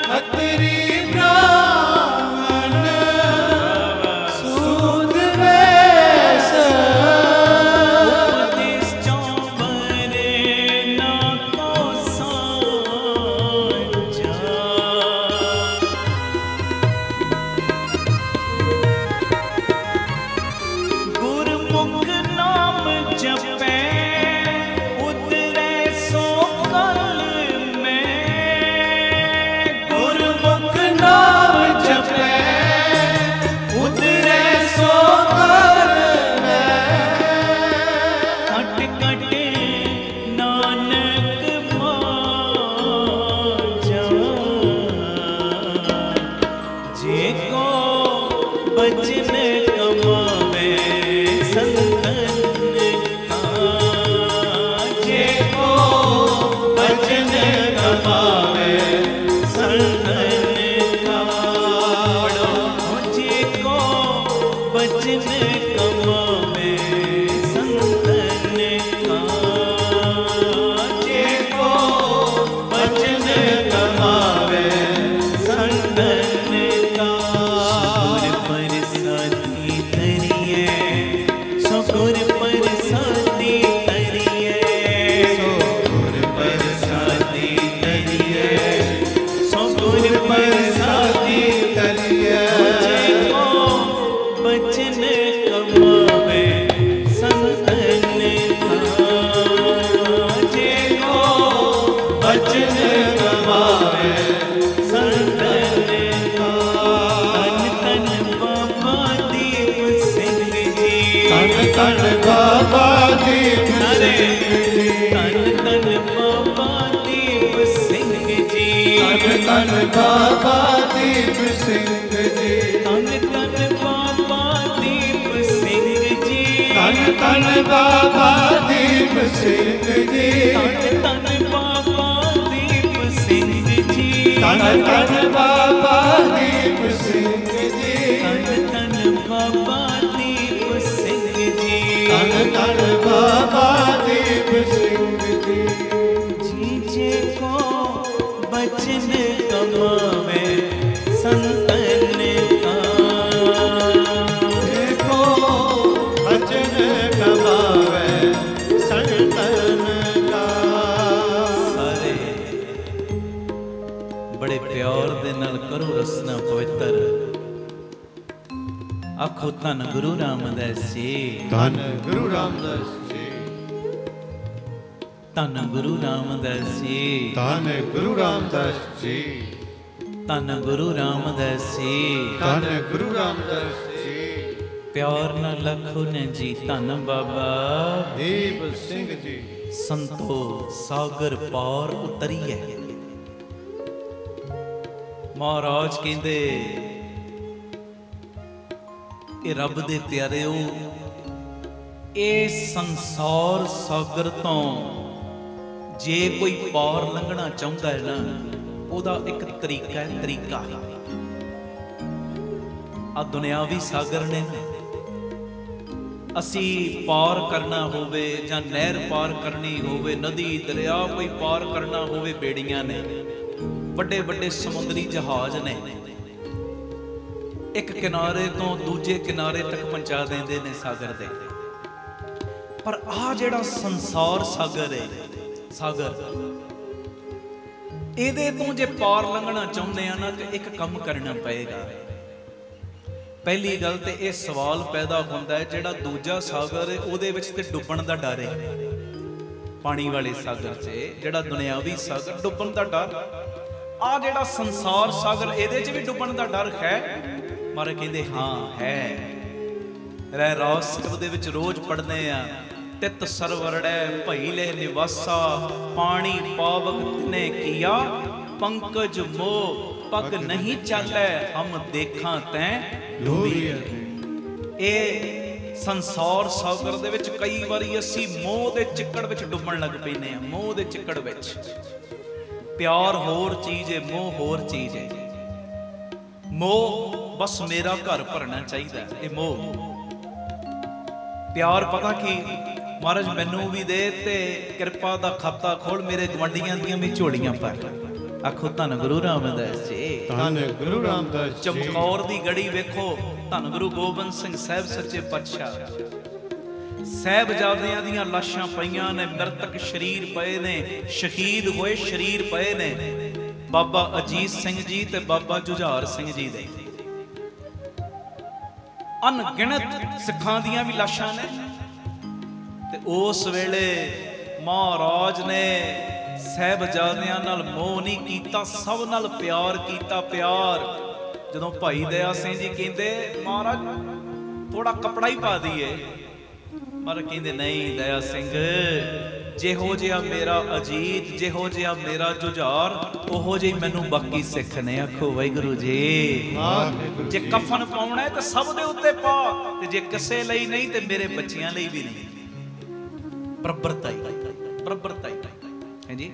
खत्री ब्राह्मण सूद वैश्य उपदेश चौबरे ना को साझा गुरमुख नाम जपे उतरे सो कल में गुरमुख नाम जपे उतरे सो कर में कट कट नानक मांझा जे को बचन कमावे संतन बचन कमावे संतन का, जेको बचन कमावे संतन का। सुकुर परसादी तरिए, सुकुर परसादी तरिए, सुकुर परसादी तरिए, सुकुर परसादी तरिए। जेको बचन कमावे संतन का, जेको बचन कमावे संतन का। तन तन बाबा दीप सिंह जी, तन तन बाबा दीप सिंह जी, तन तन बाबा दीप सिंह जी, तन तन बाबा दीप सिंह जी, तन तन बाबा दीप सिंह जी, तन तन बाबा दीप सिंह जी, तन तन बाबा दीप सिंह जी, तन तन बाबा दीप सिंह जी, तन तन बाबा दीप सिंह जी, तन तन बाबा दीप सिंह जी। जीजे को बचन कमावे संतन का, देखो बचन कमावे संतन का। ਸਾਰੇ ਬੜੇ ਪਿਆਰ ਦੇ ਨਾਲ ਕਰੋ ਰਸਨਾ ਪਵਿੱਤਰ। ਆਖੋ ਧੰਨ ਗੁਰੂ ਰਾਮਦਾਸ ਜੀ, ਧੰਨ ਗੁਰੂ ਰਾਮਦਾਸ ਜੀ, ਧੰਨ ਗੁਰੂ ਰਾਮਦਾਸ ਜੀ, ਧੰਨ ਗੁਰੂ ਰਾਮਦਾਸ ਜੀ, ਧੰਨ ਗੁਰੂ ਰਾਮਦਾਸ ਜੀ। ਧੰਨ ਗੁਰੂ ਰਾਮਦਾਸ ਜੀ। ਪਿਆਰ ਨਾਲ ਲਖੋ ਨੇ ਜੀ ਧੰਨ ਬਾਬਾ ਦੀਪ ਸਿੰਘ ਜੀ, ਸੰਤੋ ਸਾਗਰ ਪਾਰ ਉਤਰੀਏ। ਮਹਾਰਾਜ ਕਹਿੰਦੇ ਇਹ ਰੱਬ ਦੇ ਪਿਆਰਿਓ, ਇਹ ਸੰਸਾਰ ਸਾਗਰ ਤੋਂ ਜੇ ਕੋਈ ਪਾਰ ਲੰਘਣਾ ਚਾਹੁੰਦਾ ਹੈ ਨਾ, ਉਹਦਾ ਇੱਕ ਤਰੀਕਾ ਹੈ, ਤਰੀਕਾ ਆ ਦੁਨਿਆਵੀ ਸਾਗਰ ਨੇ ਨਾ, ਅਸੀਂ ਪਾਰ ਕਰਨਾ ਹੋਵੇ ਜਾਂ ਨਹਿਰ ਪਾਰ ਕਰਨੀ ਹੋਵੇ, ਨਦੀ ਦਰਿਆ ਕੋਈ ਪਾਰ ਕਰਨਾ ਹੋਵੇ, ਬੇੜੀਆਂ ਨੇ, ਵੱਡੇ ਵੱਡੇ ਸਮੁੰਦਰੀ ਜਹਾਜ਼ ਨੇ, ਇੱਕ ਕਿਨਾਰੇ ਤੋਂ ਦੂਜੇ ਕਿਨਾਰੇ ਤੱਕ ਪਹੁੰਚਾ ਦਿੰਦੇ ਨੇ ਸਾਗਰ ਦੇ। ਪਰ ਆਹ ਜਿਹੜਾ ਸੰਸਾਰ ਸਾਗਰ ਹੈ, ਸਾਗਰ, ਇਹਦੇ ਤੋਂ ਜੇ ਪਾਰ ਲੰਘਣਾ ਚਾਹੁੰਦੇ ਆ ਨਾ, ਤੇ ਇੱਕ ਕੰਮ ਕਰਨਾ ਪਏਗਾ। ਪਹਿਲੀ ਗੱਲ ਤੇ ਇਹ ਸਵਾਲ ਪੈਦਾ ਹੁੰਦਾ ਹੈ, ਜਿਹੜਾ ਦੂਜਾ ਸਾਗਰ ਹੈ ਉਹਦੇ ਵਿੱਚ ਤੇ ਡੁੱਬਣ ਦਾ ਡਰ ਹੈ, ਪਾਣੀ ਵਾਲੇ ਸਾਗਰ 'ਚ ਜਿਹੜਾ ਦੁਨਿਆਵੀ ਸਾਗਰ, ਡੁੱਬਣ ਦਾ ਡਰ। ਆ ਜਿਹੜਾ ਸੰਸਾਰ ਸਾਗਰ, ਇਹਦੇ 'ਚ ਵੀ ਡੁੱਬਣ ਦਾ ਡਰ ਹੈ? ਮਾਰੇ ਕਹਿੰਦੇ ਹਾਂ ਹੈ। ਰਹਿ ਰਾਸ ਦੇ ਵਿੱਚ ਰੋਜ਼ ਪੜ੍ਹਦੇ ਆ, ਤਿਤ ਸਰਵਰੜੈ ਭਈ ਲੈ ਨਿਵਾਸਾ, ਪਾਣੀ ਪਾਵਕ ਤਿਨੇ ਕੀਆ, ਪੰਕਜ ਮੋਹ ਪਗ ਨਹੀਂ ਚਾਲੈ, ਹਮ ਦੇਖਾਂ ਤੈਂ ਡੁੱਬੀ। ਇਹ ਸੰਸਾਰ ਸਾਗਰ ਦੇ ਵਿੱਚ ਕਈ ਵਾਰੀ ਅਸੀਂ ਮੋਹ ਦੇ ਚਿੱਕੜ ਵਿੱਚ ਡੁੱਬਣ ਲੱਗ ਪੈਂਦੇ ਆ, ਮੋਹ ਦੇ ਚਿੱਕੜ ਵਿੱਚ। ਪਿਆਰ ਹੋਰ ਚੀਜ਼ ਹੈ, ਮੋਹ ਹੋਰ ਚੀਜ਼ ਹੈ। ਮੋਹ ਬਸ ਮੇਰਾ ਘਰ ਭਰਨਾ ਚਾਹੀਦਾ, ਇਹ ਮੋਹ। ਪਿਆਰ ਪਤਾ ਕੀ, ਮਹਾਰਾਜ ਮੈਨੂੰ ਵੀ ਦੇ ਤੇ ਕਿਰਪਾ ਦਾ ਖਾਤਾ ਖੋਲ, ਮੇਰੇ ਗਵੰਡੀਆਂ ਦੀਆਂ ਵੀ ਝੋਲੀਆਂ ਭਰ। ਆਖੋ ਧੰਨ ਗੁਰੂ ਰਾਮਦਾਸ ਜੀ, ਧੰਨ ਗੁਰੂ ਰਾਮਦਾਸ ਜੀ। ਚਮਕੌਰ ਦੀ ਗੜੀ ਵੇਖੋ, ਧੰਨ ਗੁਰੂ ਗੋਬਿੰਦ ਸਿੰਘ ਸਾਹਿਬ ਸੱਚੇ ਪਾਤਸ਼ਾਹ। ਸਾਹਿਬਜ਼ਾਦਿਆਂ ਦੀਆਂ ਲਾਸ਼ਾਂ ਪਈਆਂ ਨੇ, ਮ੍ਰਿਤਕ ਸ਼ਰੀਰ ਪਏ ਨੇ, ਸ਼ਹੀਦ ਹੋਏ ਸ਼ਰੀਰ ਪਏ ਨੇ, ਬਾਬਾ ਅਜੀਤ ਸਿੰਘ ਜੀ ਤੇ ਬਾਬਾ ਜੁਝਾਰ ਸਿੰਘ ਜੀ ਦੇ। ਅਣਗਿਣਤ ਸਿੱਖਾਂ ਦੀਆਂ ਵੀ ਲਾਸ਼ਾਂ ਨੇ। ਤੇ ਉਸ ਵੇਲੇ ਮਹਾਰਾਜ ਨੇ ਸਾਹਿਬਜ਼ਾਦਿਆਂ ਨਾਲ ਮੋਹ ਨਹੀਂ ਕੀਤਾ, ਸਭ ਨਾਲ ਪਿਆਰ ਕੀਤਾ, ਪਿਆਰ। ਜਦੋਂ ਭਾਈ ਦਇਆ ਸਿੰਘ ਜੀ ਕਹਿੰਦੇ ਮਹਾਰਾਜ ਥੋੜਾ ਕੱਪੜਾ ਹੀ ਪਾ ਦਈਏ, ਪਰ ਕਹਿੰਦੇ ਨਹੀਂ ਦਇਆ ਸਿੰਘ, ਜਿਹੋ ਜਿਹਾ ਮੇਰਾ ਅਜੀਤ, ਜਿਹੋ ਜਿਹਾ ਮੇਰਾ ਜੁਝਾਰ, ਉਹੋ ਜਿਹੀ ਮੈਨੂੰ ਬਾਕੀ ਸਿੱਖ ਨੇ। ਆਖੋ ਵਾਹਿਗੁਰੂ ਜੀ। ਜੇ ਕਫਨ ਪਾਉਣਾ ਹੈ ਤਾਂ ਸਭ ਦੇ ਉੱਤੇ ਪਾ, ਤੇ ਜੇ ਕਿਸੇ ਲਈ ਨਹੀਂ ਤੇ ਮੇਰੇ ਬੱਚਿਆਂ ਲਈ ਵੀ ਨਹੀਂ। ਬਰਾਬਰਤਾ ਹੀ, ਬਰਾਬਰਤਾ ਹੀ ਹੈ ਜੀ।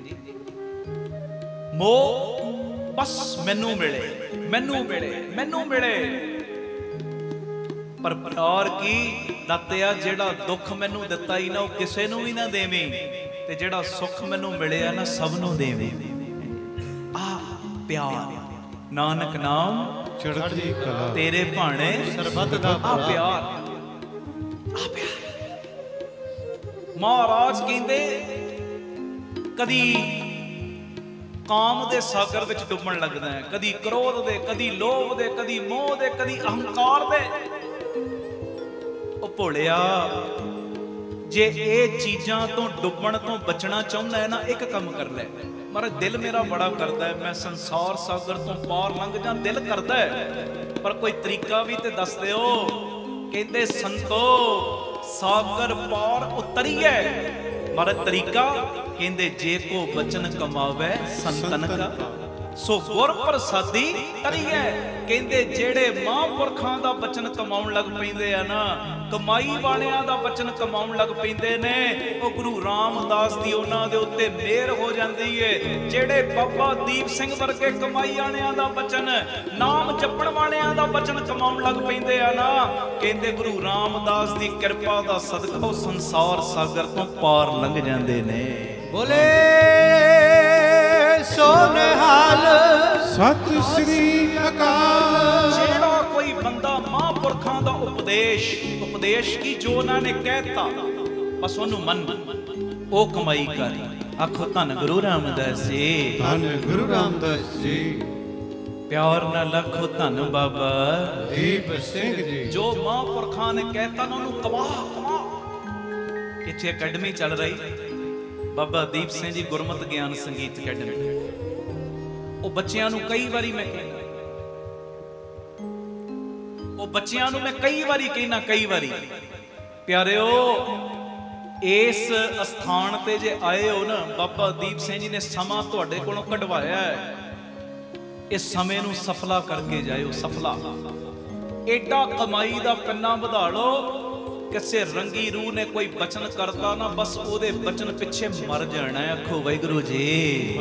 ਮੋਹ ਬਸ ਮੈਨੂੰ ਮਿਲੇ, ਮੈਨੂੰ ਮਿਲੇ, ਮੈਨੂੰ ਮਿਲੇ। पर प्यार की दातिया जेड़ा दुख मैनू दिता ही ना वो किसी नू भी ना देवी, ते जेड़ा सुख मैनू मिलिया ना सब नू देवी। आ प्यार नानक नाम चढ़ती कला तेरे भाणे सरबत दा आ प्यार, आ प्यार। महाराज कहते कदी काम दे सागर विच डुबण लगदा है, कदी क्रोध दे, कदी लोभ दे, कदी मोह दे, कदी अहंकार दे। ओ भोलिया जे ये चीजां तो डुबण तो बचना चाहुंदा है ना, एक काम कर ले। मारा दिल मेरा बड़ा करदा है मैं संसार सागर तो पार लंघ जा, दिल करदा है, पर कोई तरीका भी ते दस दिओ। कहंदे संतो सागर पार उतरीए, मारा तरीका कहंदे जे को बचन कमावे संतन का, सो गुर प्रसादी करिए। कहंदे जेड़े महापुरखां दा बचन कमाउण लग पैंदे आ ना, कमाई वालियां दा बचन कमाउण लग पैंदे ने, ओ गुरु रामदास दी उन्हां दे उत्ते मेहर हो जांदी है। जेड़े बाबा दीप सिंह वर्गे कमाई वालियां दा बचन, नाम जपण वालियां दा बचन कमाउण लग पैंदे आ ना, कहंदे गुरु रामदास दी किरपा दा सदका ओ संसार सागर तो पार लंघ जांदे ने। बोले सो निहाल सत श्री अकाल। जेड़ा कोई बंदा महापुरखां दा उपदेश की जो उन्होंने कहता बस ओनू मन, ओ कमाई कर। आखो धन गुरु रामदास जी, धन गुरु रामदास जी। प्यार न लखो धन बाबा दीप सिंह जी। जो महापुरखां ने कहता ना उन्होंने कमा कमा। इत्थे अकैडमी चल रही बाबा दीप सिंह जी गुरमत ज्ञान संगीत अकैडमी। ਉਹ ਬੱਚਿਆਂ ਨੂੰ ਕਈ ਵਾਰੀ ਮੈਂ ਕਹਿੰਦਾ, ਉਹ ਬੱਚਿਆਂ ਨੂੰ ਮੈਂ ਕਈ ਵਾਰੀ ਕਹਿਣਾ, ਕਈ ਵਾਰੀ ਪਿਆਰਿਓ ਇਸ ਅਸਥਾਨ ਤੇ ਜੇ ਆਏ ਹੋ ਨਾ, ਬਾਬਾ ਦੀਪ ਸਿੰਘ ਜੀ ਨੇ ਸਮਾਂ ਤੁਹਾਡੇ ਕੋਲੋਂ ਕਢਵਾਇਆ ਹੈ, ਇਸ ਸਮੇਂ ਨੂੰ ਸਫਲਾ ਕਰਕੇ ਜਾਇਓ। ਸਫਲਾ ਏਡਾ ਕਮਾਈ ਦਾ ਪੰਨਾ ਵਧਾ ਲਓ, ਕਿਸੇ ਰੰਗੀ ਰੂਹ ਨੇ ਕੋਈ ਬਚਨ ਕਰਤਾ ਨਾ, ਬਸ ਉਹਦੇ ਬਚਨ ਪਿੱਛੇ ਮਰ ਜਾਣਾ ਹੈ। ਆਖੋ ਵਾਹਿਗੁਰੂ ਜੀ।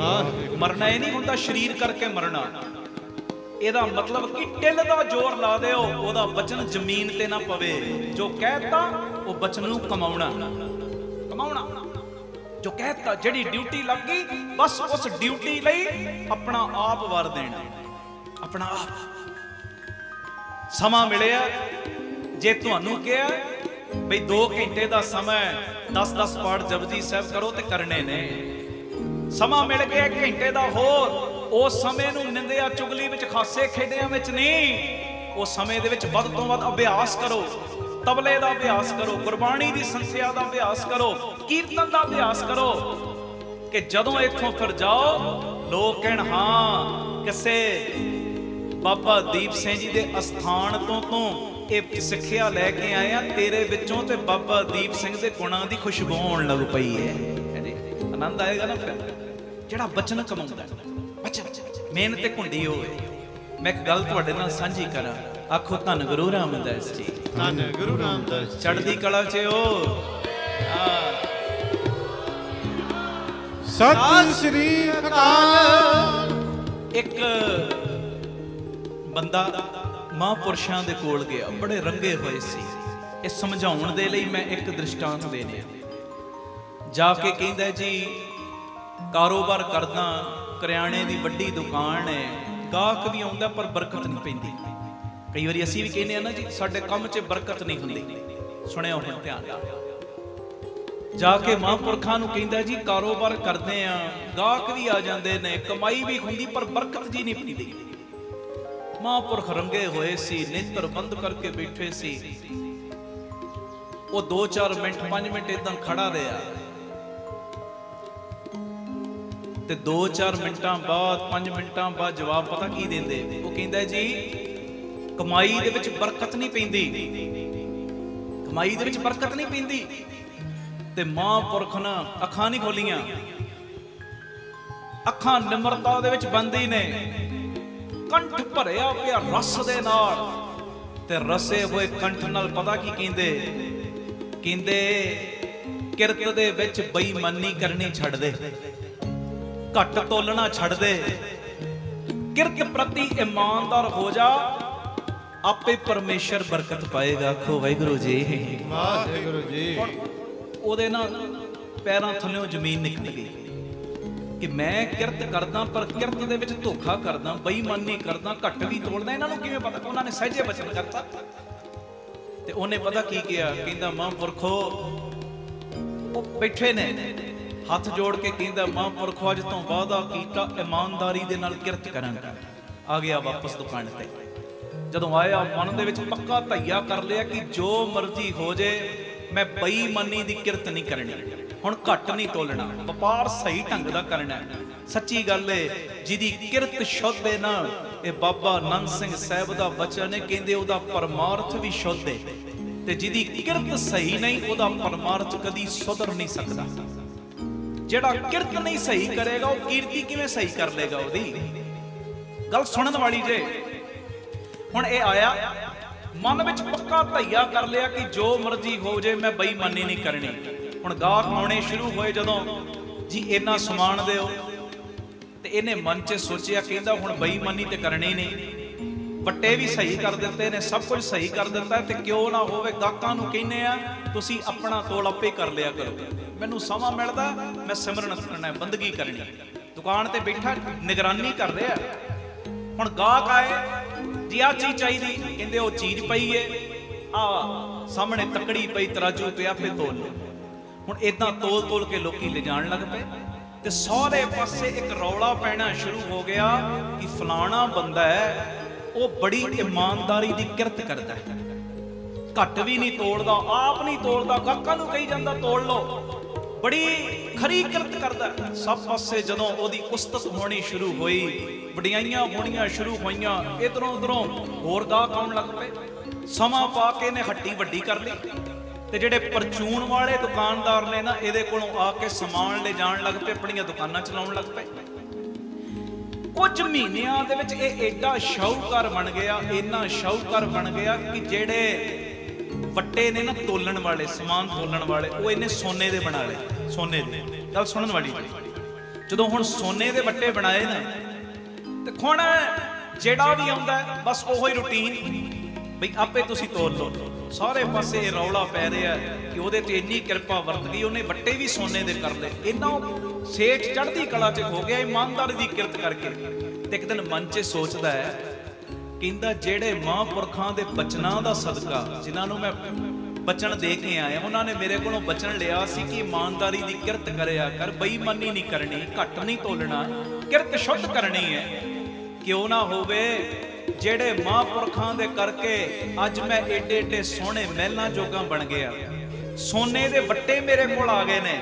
ਮਰਨਾ ਇਹ ਨਹੀਂ ਹੁੰਦਾ ਸ਼ਰੀਰ ਕਰਕੇ ਮਰਨਾ, ਇਹਦਾ ਮਤਲਬ ਕਿ ਟਿੱਲ ਦਾ ਜ਼ੋਰ ਲਾ ਦਿਓ, ਉਹਦਾ ਬਚਨ ਜ਼ਮੀਨ ਤੇ ਨਾ ਪਵੇ। ਜੋ ਕਹਿਤਾ ਉਹ ਬਚਨ ਨੂੰ ਕਮਾਉਣਾ, ਕਮਾਉਣਾ। ਜੋ ਕਹਿਤਾ ਜਿਹੜੀ ਡਿਊਟੀ ਲੱਗ ਗਈ ਬਸ ਉਸ ਡਿਊਟੀ ਲਈ ਆਪਣਾ ਆਪ ਵਾਰ ਦੇਣਾ, ਆਪਣਾ ਆਪ। ਸਮਾਂ ਮਿਲਿਆ ਜੇ ਤੁਹਾਨੂੰ ਕਿਹਾ ਬਈ 2 ਘੰਟੇ ਦਾ ਸਮਾਂ 10-10 ਪਾਠ ਜਪਜੀ ਸਾਹਿਬ ਕਰੋ ਤੇ ਕਰਨੇ ਨੇ। ਸਮਾਂ ਮਿਲ ਗਿਆ 1 ਘੰਟੇ ਦਾ ਹੋਰ, ਉਸ ਸਮੇਂ ਨੂੰ ਨਿੰਦਿਆ ਚੁਗਲੀ ਵਿੱਚ, ਖਾਸੇ ਖੇਡਿਆਂ ਵਿੱਚ ਨਹੀਂ, ਉਸ ਸਮੇਂ ਦੇ ਵਿੱਚ ਵੱਧ ਤੋਂ ਵੱਧ ਅਭਿਆਸ ਕਰੋ। ਤਬਲੇ ਦਾ ਅਭਿਆਸ ਕਰੋ, ਗੁਰਬਾਣੀ ਦੀ ਸੰਥਿਆ ਦਾ ਅਭਿਆਸ ਕਰੋ, ਕੀਰਤਨ ਦਾ ਅਭਿਆਸ ਕਰੋ, ਕਿ ਜਦੋਂ ਇੱਥੋਂ ਫਿਰ ਜਾਓ ਲੋਕ ਕਹਿਣ ਹਾਂ ਕਿਸੇ ਬਾਬਾ ਦੀਪ ਸਿੰਘ ਜੀ ਦੇ ਅਸਥਾਨ ਤੋਂ ਇਹ ਸਿੱਖਿਆ ਲੈ ਕੇ ਆਏ ਆ ਤੇਰੇ ਵਿੱਚੋਂ, ਤੇ ਬਾਬਾ ਦੀਪ ਸਿੰਘ ਦੇ ਗੁਣਾਂ ਦੀ ਖੁਸ਼ਬੂ ਆਉਣ ਲੱਗ ਪਈ ਹੈ। ਆਨੰਦ ਆਏਗਾ ਨਾ ਫਿਰ ਜਿਹੜਾ ਬਚਨ ਕਮਾਉਂਦਾ, ਬਚਨ ਮਿਹਨਤ ਤੇ ਘੁੰਡੀ ਹੋਵੇ। ਮੈਂ ਇੱਕ ਗੱਲ ਤੁਹਾਡੇ ਨਾਲ ਸਾਂਝੀ ਕਰਾਂ। ਆਖੋ ਧੰਨ ਗੁਰੂ ਰਾਮਦਾਸ ਜੀ। ਧੰਨ ਗੁਰੂ ਰਾਮਦਾਸ ਜੀ। ਚੜ੍ਹਦੀ ਕਲਾ 'ਚ ਹੋ। ਸਤਿ ਸ੍ਰੀ ਅਕਾਲ। ਇੱਕ ਬੰਦਾ ਮਹਾਂਪੁਰਸ਼ਾਂ ਦੇ ਕੋਲ ਗਿਆ, ਬੜੇ ਰੰਗੇ ਹੋਏ ਸੀ। ਇਹ ਸਮਝਾਉਣ ਦੇ ਲਈ ਮੈਂ ਇੱਕ ਦ੍ਰਿਸ਼ਟਾਂਤ ਦੇ ਰਿਹਾ। ਜਾ ਕੇ ਕਹਿੰਦਾ ਜੀ ਕਾਰੋਬਾਰ ਕਰਦਾ, ਕਰਿਆਣੇ ਦੀ ਵੱਡੀ ਦੁਕਾਨ ਹੈ, ਗਾਹਕ ਵੀ ਆਉਂਦਾ ਪਰ ਬਰਕਤ ਨਹੀਂ ਪੈਂਦੀ। ਕਈ ਵਾਰੀ ਅਸੀਂ ਵੀ ਕਹਿੰਦੇ ਆ ਨਾ ਜੀ ਸਾਡੇ ਕੰਮ 'ਚ ਬਰਕਤ ਨਹੀਂ ਹੁੰਦੀ। ਸੁਣਿਓ ਹੁਣ ਧਿਆਨ ਨਾਲ। ਜਾ ਕੇ ਮਹਾਂਪੁਰਖਾਂ ਨੂੰ ਕਹਿੰਦਾ ਜੀ ਕਾਰੋਬਾਰ ਕਰਦੇ ਆ, ਗਾਹਕ ਵੀ ਆ ਜਾਂਦੇ ਨੇ, ਕਮਾਈ ਵੀ ਹੁੰਦੀ ਪਰ ਬਰਕਤ ਜੀ ਨਹੀਂ ਪੈਂਦੀ। ਮਹਾਂਪੁਰਖ ਰੰਗੇ ਹੋਏ ਸੀ, ਨੇਤਰ ਬੰਦ ਕਰਕੇ ਬੈਠੇ ਸੀ। ਉਹ 2-4 ਮਿੰਟ 5 ਮਿੰਟ ਇਦਾਂ ਖੜਾ ਰਿਹਾ ਤੇ 2-4 ਮਿੰਟਾਂ ਬਾਅਦ 5 ਮਿੰਟਾਂ ਬਾਅਦ ਜਵਾਬ ਪਤਾ ਕੀ ਦਿੰਦੇ? ਉਹ ਕਹਿੰਦਾ ਜੀ ਕਮਾਈ ਦੇ ਵਿੱਚ ਬਰਕਤ ਨਹੀਂ ਪੈਂਦੀ, ਕਮਾਈ ਦੇ ਵਿੱਚ ਬਰਕਤ ਨਹੀਂ ਪੈਂਦੀ। ਤੇ ਮਹਾਂਪੁਰਖ ਨੇ ਅੱਖਾਂ ਨਹੀਂ ਖੋਲੀਆਂ, ਅੱਖਾਂ ਨਿਮਰਤਾ ਦੇ ਵਿੱਚ ਬੰਦੀ ਨੇ, ਕੰਠ ਭਰਿਆ ਪਿਆ ਰਸ ਦੇ ਨਾਲ, ਤੇ ਰਸੇ ਹੋਏ ਕੰਠ ਨਾਲ ਪਤਾ ਕੀ ਕਹਿੰਦੇ? ਕਹਿੰਦੇ ਕਿਰਤ ਦੇ ਵਿੱਚ ਬੇਈਮਾਨੀ ਕਰਨੀ ਛੱਡ ਦੇ, ਘੱਟ ਤੋਲਣਾ ਛੱਡ ਦੇ, ਕਿਰਤ ਪ੍ਰਤੀ ਇਮਾਨਦਾਰ ਹੋ ਜਾ, आपे परमेश्वर बरकत पाएगा। आखो वाहिगुरू जी। वाहिगुरू जी। ਉਹਦੇ ਨਾ ਪੈਰਾਂ ਥੱਲਿਓਂ ਜ਼ਮੀਨ ਨਿਕਲ ਗਈ ਕਿ ਮੈਂ ਕਿਰਤ ਕਰਦਾ ਪਰ ਕਿਰਤ ਦੇ ਵਿੱਚ ਧੋਖਾ ਕਰਦਾ, ਬੇਈਮਾਨੀ ਕਰਦਾ, ਘੱਟ ਵੀ ਤੋਲਦਾ। ਇਹਨਾਂ ਨੂੰ ਕਿਵੇਂ ਪਤਾ? ਉਹਨਾਂ ਨੇ ਸਹਿਜੇ ਬਚਨ ਕਰਤਾ ਤੇ ਉਹਨੇ ਪਤਾ ਕੀ ਕਿਹਾ? ਕਹਿੰਦਾ ਮਹਾਂਪੁਰਖੋ, ਉਹ ਬੈਠੇ ਨੇ ਹੱਥ ਜੋੜ ਕੇ ਕਹਿੰਦਾ ਮਹਾਂਪੁਰਖੋ ਅੱਜ ਤੋਂ ਵਾਅਦਾ ਕੀਤਾ ਇਮਾਨਦਾਰੀ ਦੇ ਨਾਲ ਕਿਰਤ ਕਰਾਂਗਾ। ਆ ਗਿਆ ਵਾਪਸ ਦੁਕਾਨ ਤੇ। ਜਦੋਂ ਆਇਆ ਮਨ ਦੇ ਵਿੱਚ ਪੱਕਾ ਧਈਆ ਕਰ ਲਿਆ ਕਿ ਜੋ ਮਰਜ਼ੀ ਹੋ ਜੇ ਮੈਂ ਬੇਈਮਾਨੀ ਦੀ ਕਿਰਤ ਨਹੀਂ ਕਰਨੀ, ਹੁਣ ਘੱਟ ਨਹੀਂ ਤੋਲਣਾ, ਵਪਾਰ ਸਹੀ ਢੰਗ ਦਾ ਕਰਨਾ। ਸੱਚੀ ਗੱਲ ਏ, ਜਿਹਦੀ ਕਿਰਤ ਸ਼ੁੱਧ ਏ ਨਾ, ਇਹ ਬਾਬਾ ਨੰਦ ਸਿੰਘ ਸਾਹਿਬ ਦਾ ਬਚਨ ਹੈ, ਕਹਿੰਦੇ ਉਹਦਾ ਪਰਮਾਰਥ ਵੀ ਸ਼ੁੱਧ ਏ ਤੇ ਜਿਹਦੀ ਕਿਰਤ ਸਹੀ ਨਹੀਂ ਉਹਦਾ ਪਰਮਾਰਥ ਕਦੀ ਸੁਧਰ ਨਹੀਂ ਸਕਦਾ। ਜਿਹੜਾ ਕਿਰਤ ਨਹੀਂ ਸਹੀ ਕਰੇਗਾ ਉਹ ਕੀਰਤੀ ਕਿਵੇਂ ਸਹੀ ਕਰ ਲੇਗਾ? ਉਹਦੀ ਗੱਲ ਸੁਣਨ ਵਾਲੀ ਜੇ। ਹੁਣ ਇਹ ਆਇਆ ਮਨ ਵਿੱਚ ਪੱਕਾ ਧਈਆ ਕਰ ਲਿਆ ਕਿ ਜੋ ਮਰਜ਼ੀ ਹੋ ਜੇ ਮੈਂ ਬੇਈਮਾਨੀ ਨਹੀਂ ਕਰਨੀ। ਹੁਣ ਗਾਹਕ ਆਉਣੇ ਸ਼ੁਰੂ ਹੋਏ, ਜਦੋਂ ਜੀ ਇੰਨਾ ਸਮਾਨ ਦਿਓ, ਤੇ ਇਹਨੇ ਮਨ 'ਚ ਸੋਚਿਆ ਕਹਿੰਦਾ ਹੁਣ ਬੇਈਮਾਨੀ ਤੇ ਕਰਨੀ ਨਹੀਂ। ਵੱਟੇ ਵੀ ਸਹੀ ਕਰ ਦਿੱਤੇ ਨੇ, ਸਭ ਕੁਝ ਸਹੀ ਕਰ ਦਿੱਤਾ, ਤੇ ਕਿਉਂ ਨਾ ਹੋਵੇ ਗਾਹਕਾਂ ਨੂੰ ਕਹਿੰਦੇ ਆ ਤੁਸੀਂ ਆਪਣਾ ਤੋਲ ਆਪੇ ਕਰ ਲਿਆ ਕਰੋ, ਮੈਨੂੰ ਸਮਾਂ ਮਿਲਦਾ ਮੈਂ ਸਿਮਰਨ ਕਰਨਾ, ਬੰਦਗੀ ਕਰਨੀ। ਦੁਕਾਨ ਤੇ ਬੈਠਾ ਨਿਗਰਾਨੀ ਕਰ ਰਿਹਾ। ਹੁਣ ਗਾਹਕ ਆਏ, ਜੀ ਆਹ ਚੀਜ਼ ਚਾਹੀਦੀ, ਕਹਿੰਦੇ ਉਹ ਚੀਜ਼ ਪਈ ਏ, ਆ ਸਾਹਮਣੇ ਤਕੜੀ ਪਈ, ਤਰਾਜੂ ਪਿਆ, ਆਪੇ ਤੋਲ ਲਓ। ਹੁਣ ਇਦਾਂ ਤੋਲ ਤੋਲ ਕੇ ਲੋਕੀ ਲਿਜਾਣ ਲੱਗ ਪਏ ਤੇ ਸਾਰੇ ਪਾਸੇ ਇੱਕ ਰੌਲਾ ਪੈਣਾ ਸ਼ੁਰੂ ਹੋ ਗਿਆ ਕਿ ਫਲਾਣਾ ਬੰਦਾ ਹੈ, ਉਹ ਬੜੀ ਇਮਾਨਦਾਰੀ ਦੀ ਕਿਰਤ ਕਰਦਾ ਹੈ, ਘੱਟ ਵੀ ਨਹੀਂ ਤੋਲਦਾ, ਆਪ ਨਹੀਂ ਤੋਲਦਾ, ਗਾਹਕਾਂ ਨੂੰ ਕਹੀ ਜਾਂਦਾ ਤੋਲ ਲਓ, ਬੜੀ ਖਰੀ ਕਿਰਤ ਕਰਦਾ। ਸਭ ਪਾਸੇ ਜਦੋਂ ਉਹਦੀ ਉਸਤਤ ਹੋਣੀ ਸ਼ੁਰੂ ਹੋਈ, ਵਡਿਆਈਆਂ ਹੋਣੀਆਂ ਸ਼ੁਰੂ ਹੋਈਆਂ, ਇਧਰੋਂ ਉਧਰੋਂ ਹੋਰ ਗਾਹਕ ਆਉਣ ਲੱਗ ਪਏ। ਸਮਾਂ ਪਾ ਕੇ ਇਹਨੇ ਹੱਟੀ ਵੱਡੀ ਕਰ ਲਈ ਤੇ ਜਿਹੜੇ ਪਰਚੂਨ ਵਾਲੇ ਦੁਕਾਨਦਾਰ ਨੇ ਨਾ, ਇਹਦੇ ਕੋਲੋਂ ਆ ਕੇ ਸਮਾਨ ਲੈ ਜਾਣ ਲੱਗ ਪਏ, ਆਪਣੀਆਂ ਦੁਕਾਨਾਂ ਚਲਾਉਣ ਲੱਗ ਪਏ। ਕੁਝ ਮਹੀਨਿਆਂ ਦੇ ਵਿੱਚ ਇਹ ਐਡਾ ਸ਼ਾਹੂਕਾਰ ਬਣ ਗਿਆ, ਇੰਨਾ ਸ਼ਾਹੂਕਾਰ ਬਣ ਗਿਆ ਕਿ ਜਿਹੜੇ ਵੱਟੇ ਨੇ ਨਾ ਤੋਲਣ ਵਾਲੇ, ਸਮਾਨ ਤੋਲਣ ਵਾਲੇ, ਉਹ ਇਹਨੇ ਸੋਨੇ ਦੇ ਬਣਾ ਲਏ। ਸੋਨੇ ਦੇ, ਗੱਲ ਸੁਣਨ ਵਾਲੀ। ਜਦੋਂ ਹੁਣ ਸੋਨੇ ਦੇ ਵੱਟੇ ਬਣਾਏ ਨਾ, ਤੇ ਹੁਣ ਜਿਹੜਾ ਵੀ ਆਉਂਦਾ ਬਸ ਉਹੀ ਰੂਟੀਨ, ਬਈ ਆਪੇ ਤੁਸੀਂ ਤੋਲ ਲਓ। ਸਾਰੇ ਪਾਸੇ ਇਹ ਰੌਲਾ ਪੈ ਰਿਹਾ ਕਿ ਉਹਦੇ ਤੇ ਇੰਨੀ ਕਿਰਪਾ ਵਰਤ ਗਈ, ਉਹਨੇ ਵੱਟੇ ਵੀ ਸੋਨੇ ਦੇ ਕਰ ਲਏ। ਇੰਨਾ ਸੇਠ ਚੜ੍ਹਦੀ ਕਲਾ 'ਚ ਹੋ ਗਿਆ ਇਮਾਨਦਾਰੀ ਦੀ ਕਿਰਤ ਕਰਕੇ। ਤੇ ਇੱਕ ਦਿਨ ਮਨ 'ਚ ਸੋਚਦਾ ਹੈ, ਕਹਿੰਦਾ ਜਿਹੜੇ ਮਹਾਂਪੁਰਖਾਂ ਦੇ ਬਚਨਾਂ ਦਾ ਸਦਕਾ, ਜਿਨ੍ਹਾਂ ਨੂੰ ਮੈਂ ਬਚਨ ਦੇ ਕੇ ਆਇਆ, ਉਹਨਾਂ ਨੇ ਮੇਰੇ ਕੋਲੋਂ ਬਚਨ ਲਿਆ ਸੀ ਕਿ ਇਮਾਨਦਾਰੀ ਦੀ ਕਿਰਤ ਕਰਿਆ ਕਰ, ਬੇਈਮਾਨੀ ਨਹੀਂ ਕਰਨੀ, ਘੱਟ ਨਹੀਂ ਤੋਲਣਾ, ਕਿਰਤ ਸ਼ੁੱਧ ਕਰਨੀ ਹੈ। ਕਿਉਂ ਨਾ ਹੋਵੇ ਜਿਹੜੇ ਮਹਾਂਪੁਰਖਾਂ ਦੇ ਕਰਕੇ ਅੱਜ ਮੈਂ ਏਡੇ ਏਡੇ ਸੋਹਣੇ ਮਹਿਲਾਂ ਜੋਗਾ ਬਣ ਗਿਆ, ਸੋਨੇ ਦੇ ਵੱਟੇ ਮੇਰੇ ਕੋਲ ਆ ਗਏ ਨੇ,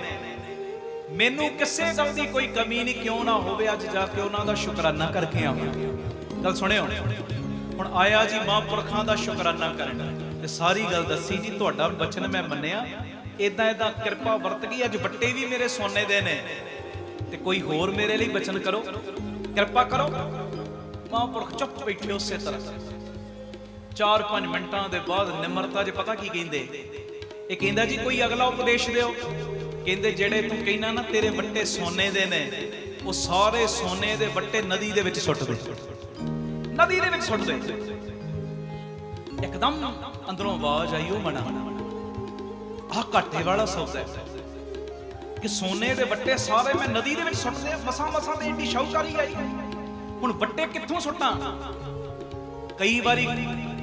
ਮੈਨੂੰ ਕਿਸੇ ਗੱਲ ਦੀ ਕੋਈ ਕਮੀ ਨਹੀਂ। ਕਿਉਂ ਨਾ ਹੋਵੇ ਅੱਜ ਜਾ ਕੇ ਉਹਨਾਂ ਦਾ ਸ਼ੁਕਰਾਨਾ ਕਰਕੇ ਆਵਾਂ। ਗੱਲ ਸੁਣਿਓ। ਹੁਣ ਆਇਆ ਜੀ ਮਹਾਂਪੁਰਖਾਂ ਦਾ ਸ਼ੁਕਰਾਨਾ ਕਰਨ ਤੇ ਸਾਰੀ ਗੱਲ ਦੱਸੀ ਜੀ, ਤੁਹਾਡਾ ਬਚਨ ਮੈਂ ਮੰਨਿਆ, ਇਦਾਂ ਇਦਾਂ ਕਿਰਪਾ ਵਰਤ ਗਈ, ਅੱਜ ਵੱਟੇ ਵੀ ਮੇਰੇ ਸੋਨੇ ਦੇ ਨੇ, ਤੇ ਕੋਈ ਹੋਰ ਮੇਰੇ ਲਈ ਬਚਨ ਕਰੋ, ਕਿਰਪਾ ਕਰੋ। ਮਹਾਂਪੁਰਖ ਚੁੱਪ ਬੈਠੇ ਉਸੇ ਤਰ੍ਹਾਂ। 4-5 ਮਿੰਟਾਂ ਦੇ ਬਾਅਦ ਨਿਮਰਤਾ 'ਚ ਪਤਾ ਕੀ ਕਹਿੰਦੇ? ਇਹ ਕਹਿੰਦਾ ਜੀ ਕੋਈ ਅਗਲਾ ਉਪਦੇਸ਼ ਦਿਓ। ਕਹਿੰਦੇ ਜਿਹੜੇ ਤੂੰ ਕਹਿਣਾ ਨਾ ਤੇਰੇ ਵੱਟੇ ਸੋਨੇ ਦੇ ਨੇ, ਉਹ ਸਾਰੇ ਸੋਨੇ ਦੇ ਵੱਟੇ ਨਦੀ ਦੇ ਵਿੱਚ ਸੁੱਟ ਦੇ, ਨਦੀ ਦੇ ਵਿੱਚ ਸੁੱਟ ਦੇ। ਇੱਕਦਮ ਅੰਦਰੋਂ ਆਵਾਜ਼ ਆਈ, ਉਹ ਮਨਾ, ਆਹ ਘਾਟੇ ਵਾਲਾ ਸੌਦਾ ਹੈ ਕਿ ਸੋਨੇ ਦੇ ਵੱਟੇ ਸਾਰੇ ਮੈਂ ਨਦੀ ਦੇ ਵਿੱਚ ਸੁੱਟ ਦੇ। ਮਸਾਂ ਮਸਾਂ ਤੇ ਏਡੀ ਸ਼ਾਹੂਕਾਰੀ ਆਈ, ਹੁਣ ਵੱਟੇ ਕਿੱਥੋਂ ਸੁੱਟਾਂ? ਕਈ ਵਾਰੀ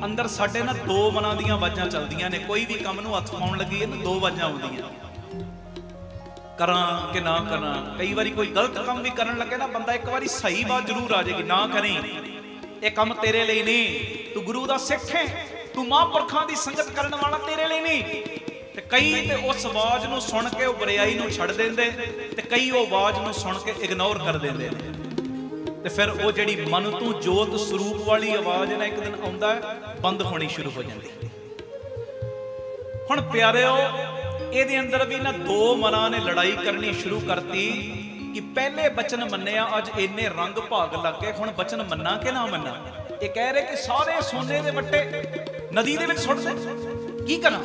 ਅੰਦਰ ਸਾਡੇ ਨਾਲ ਦੋ ਮਨਾਂ ਦੀਆਂ ਆਵਾਜ਼ਾਂ ਚੱਲਦੀਆਂ ਨੇ, ਕੋਈ ਵੀ ਕੰਮ ਨੂੰ ਹੱਥ ਪਾਉਣ ਲੱਗੀ ਨਾ ਦੋ ਆਵਾਜ਼ਾਂ ਆਉਂਦੀਆਂ, ਕਰਾਂ ਕਿ ਨਾ ਕਰਾਂ। ਕਈ ਵਾਰੀ ਕੋਈ ਗਲਤ ਕੰਮ ਵੀ ਕਰਨ ਲੱਗੇ ਨਾ ਬੰਦਾ, ਇੱਕ ਵਾਰੀ ਸਹੀ ਬਾਤ ਜ਼ਰੂਰ ਆ ਜਾਏਗੀ, ਨਾ ਕਰੀ, ਇਹ ਕੰਮ ਤੇਰੇ ਲਈ ਨਹੀਂ, ਤੂੰ ਗੁਰੂ ਦਾ ਸਿੱਖ ਹੈ, ਤੂੰ ਮਹਾਂਪੁਰਖਾਂ ਦੀ ਸੰਗਤ ਕਰਨ ਵਾਲਾ, ਤੇਰੇ ਲਈ ਨਹੀਂ। ਤੇ ਕਈ ਤੇ ਉਸ ਆਵਾਜ਼ ਨੂੰ ਸੁਣ ਕੇ ਉਹ ਬੁਰਾਈ ਨੂੰ ਛੱਡ ਦਿੰਦੇ, ਤੇ ਕਈ ਉਹ ਆਵਾਜ਼ ਨੂੰ ਸੁਣ ਕੇ ਇਗਨੋਰ ਕਰ ਦਿੰਦੇ ਨੇ। ਤੇ ਫਿਰ ਉਹ ਜਿਹੜੀ ਮਨ ਤੋਂ ਜੋਤ ਸਰੂਪ ਵਾਲੀ ਆਵਾਜ਼ ਨਾ ਇੱਕ ਦਿਨ ਆਉਂਦਾ ਬੰਦ ਹੋਣੀ ਸ਼ੁਰੂ ਹੋ ਜਾਂਦੀ। ਹੁਣ ਪਿਆਰਿਓ, ਇਹਦੇ ਅੰਦਰ ਵੀ ਨਾ ਦੋ ਮਨਾਂ ਨੇ ਲੜਾਈ ਕਰਨੀ ਸ਼ੁਰੂ ਕਰਤੀ ਕਿ ਪਹਿਲੇ ਬਚਨ ਮੰਨਿਆ, ਅੱਜ ਇੰਨੇ ਰੰਗ ਭਾਗ ਲੱਗੇ, ਹੁਣ ਬਚਨ ਮੰਨਾ ਕਿ ਨਾ ਮੰਨਾ। ਇਹ ਕਹਿ ਰਹੇ ਕਿ ਸਾਰੇ ਸੋਨੇ ਦੇ ਵੱਟੇ ਨਦੀ ਦੇ ਵਿੱਚ ਸੁੱਟ ਦੇ, ਕੀ ਕਰਾਂ?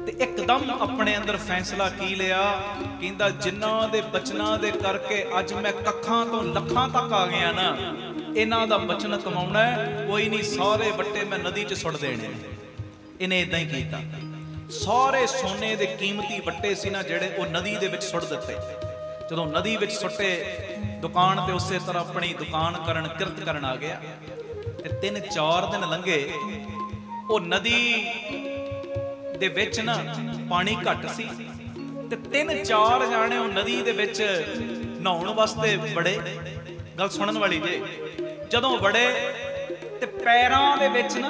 ਤੇ ਇੱਕਦਮ ਆਪਣੇ ਅੰਦਰ ਫੈਸਲਾ ਕੀ ਲਿਆ? ਕਹਿੰਦਾ ਜਿਨ੍ਹਾਂ ਦੇ ਬਚਨਾਂ ਦੇ ਕਰਕੇ ਅੱਜ ਮੈਂ ਕੱਖਾਂ ਤੋਂ ਲੱਖਾਂ ਤੱਕ ਆ ਗਿਆ ਨਾ, इन्हां दा बचन कमाउणा है, कोई नहीं सारे बट्टे मैं नदी च सुट देने। इन्हें इदां ही कीता, सारे सोने दे कीमती बट्टे सी ना जिहड़े वो नदी दे विच सुट दित्ते। जदों नदी विच सुट्टे, दुकान ते उसे तरह अपनी दुकान करन किरत करन आ गया। ते 3-4 दिन लंघे, वो नदी दे विच ना पानी घट सी ते 3-4 जाने वो नदी दे विच नहाउण वास्ते बड़े। गल सुनन वाली जे, जदों बड़े ते पैरां दे विच ना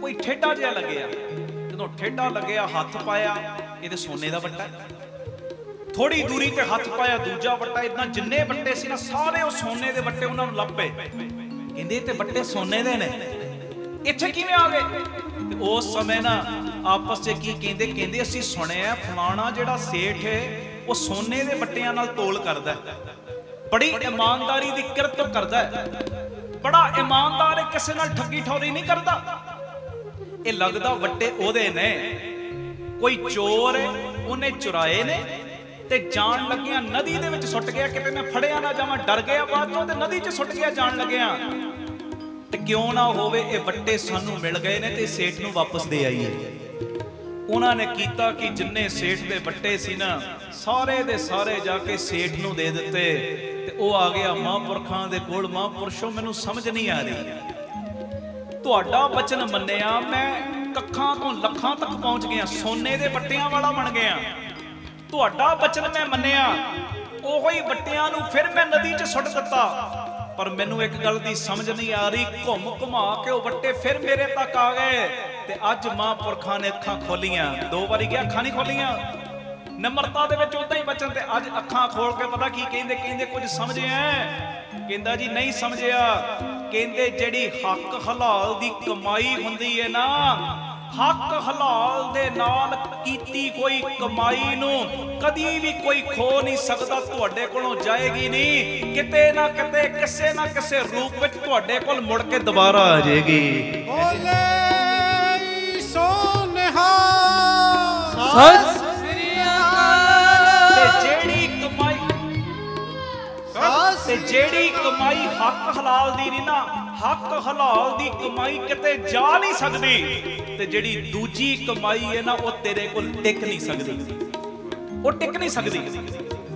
कोई ठेडा जिहा लग्या। जदों ठेडा लग्या, हत्थ पाया, ये ते सोने दा बट्टा। थोड़ी दूरी ते हत्थ पाया, दूजा बट्टा। इदां जिन्ने बट्टे सी ना सारे वो सोने दे बट्टे उन्हां नूं लभ पे। कहंदे ते बट्टे सोने दे ने, इत्थे किवें आ गए? उस समय ना आपस च की कहंदे, कहंदे असीं सुणिआ फलाना जिहड़ा सेठ है वो सोने दे बट्टियां नाल तोल करदा है, बड़ी ईमानदारी दी किरत करदा है, बड़ा ईमानदार है, किसे नाल ठगी ठौरी नहीं करदा। ये लगदा वट्टे ओहदे ने, कोई चोर है उन्हें चुराए ने ते जान लग्या नदी दे विच सुट गया। किते मैं फड़िया ना जावां, डर गया बाद चों ते नदी च सुट गया जान लग्या। ते क्यों ना होवे ये वट्टे सानू मिल गए ने ते सेठ नूं वापस दे आईए। उन्होंने कीता कि जिन्ने सेठ दे वट्टे सी ना सारे दे सारे जाके सेठ नूं दे दिते। ते वो आ गया महापुरखां दे कोल, महापुरुषों मैनूं समझ नहीं आ रही, तुहाडा वचन मन्निया, मैं कखां तो लखां तक पहुंच गया, सोने दे वट्टियां वाला बन गया। तुहाडा वचन मैं मन्निया, ओही वट्टियां नूं फिर मैं नदी च सुट दिता। पर मैनू एक गल दी समझ नहीं आ रही, घुम घुमा के वो वट्टे फिर मेरे तक आ गए। ते अज महापुरखां ने अखां खोलियां, 2 बारी गया अखां नहीं खोलियां, नम्रता दे विच उदां ही वचन। ते अज अखां खोल के पता की कहंदे, कहंदे कुछ समझे हैं? कहंदा जी नहीं समझिया। कहंदे जिहड़ी हक हलाल दी कमाई हुंदी है ना, हक हलाल दे नाल कीती कोई कमाई नूं कदी भी कोई खो नहीं सकदा, तुहाडे कोलों जाएगी नहीं, किते ना किते किसे ना किसे रूप विच तुहाडे कोल मुड़ के दोबारा आ जाएगी। बोले सो निहाल सत श्री अकाल। ते जेड़ी कमाई, ते जेड़ी कमाई हक हलाल दी नहीं ना, हक हलाल दी कमाई किते जा नहीं सकदी। ते जेड़ी दूजी कमाई है ना वो तेरे कोल टिक नहीं सकदी, वो टिक नहीं सकदी।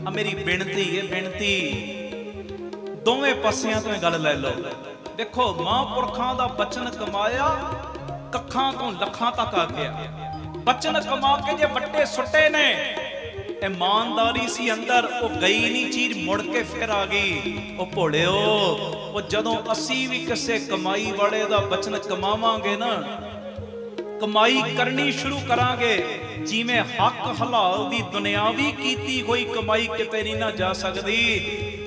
आ मेरी बेनती है, बेनती दोवें पासियां तो गल लै लो। देखो महापुरखां दा बचन कमाया, कखां तो लखां तक आ गया। बचन कमा के जे वट्टे सुट्टे ने, ईमानदारी सी अंदर, वो गई नहीं चीज मुड़ के फिर आ गई। वो भोलिओ, वो जदों असी भी किसे कमाई वाले दा बचन कमावांगे ना, कमाई करनी शुरू करांगे, जिवें हक हलाल दी दुनियावी कीती कोई कमाई किते नहीं ना जा सकदी।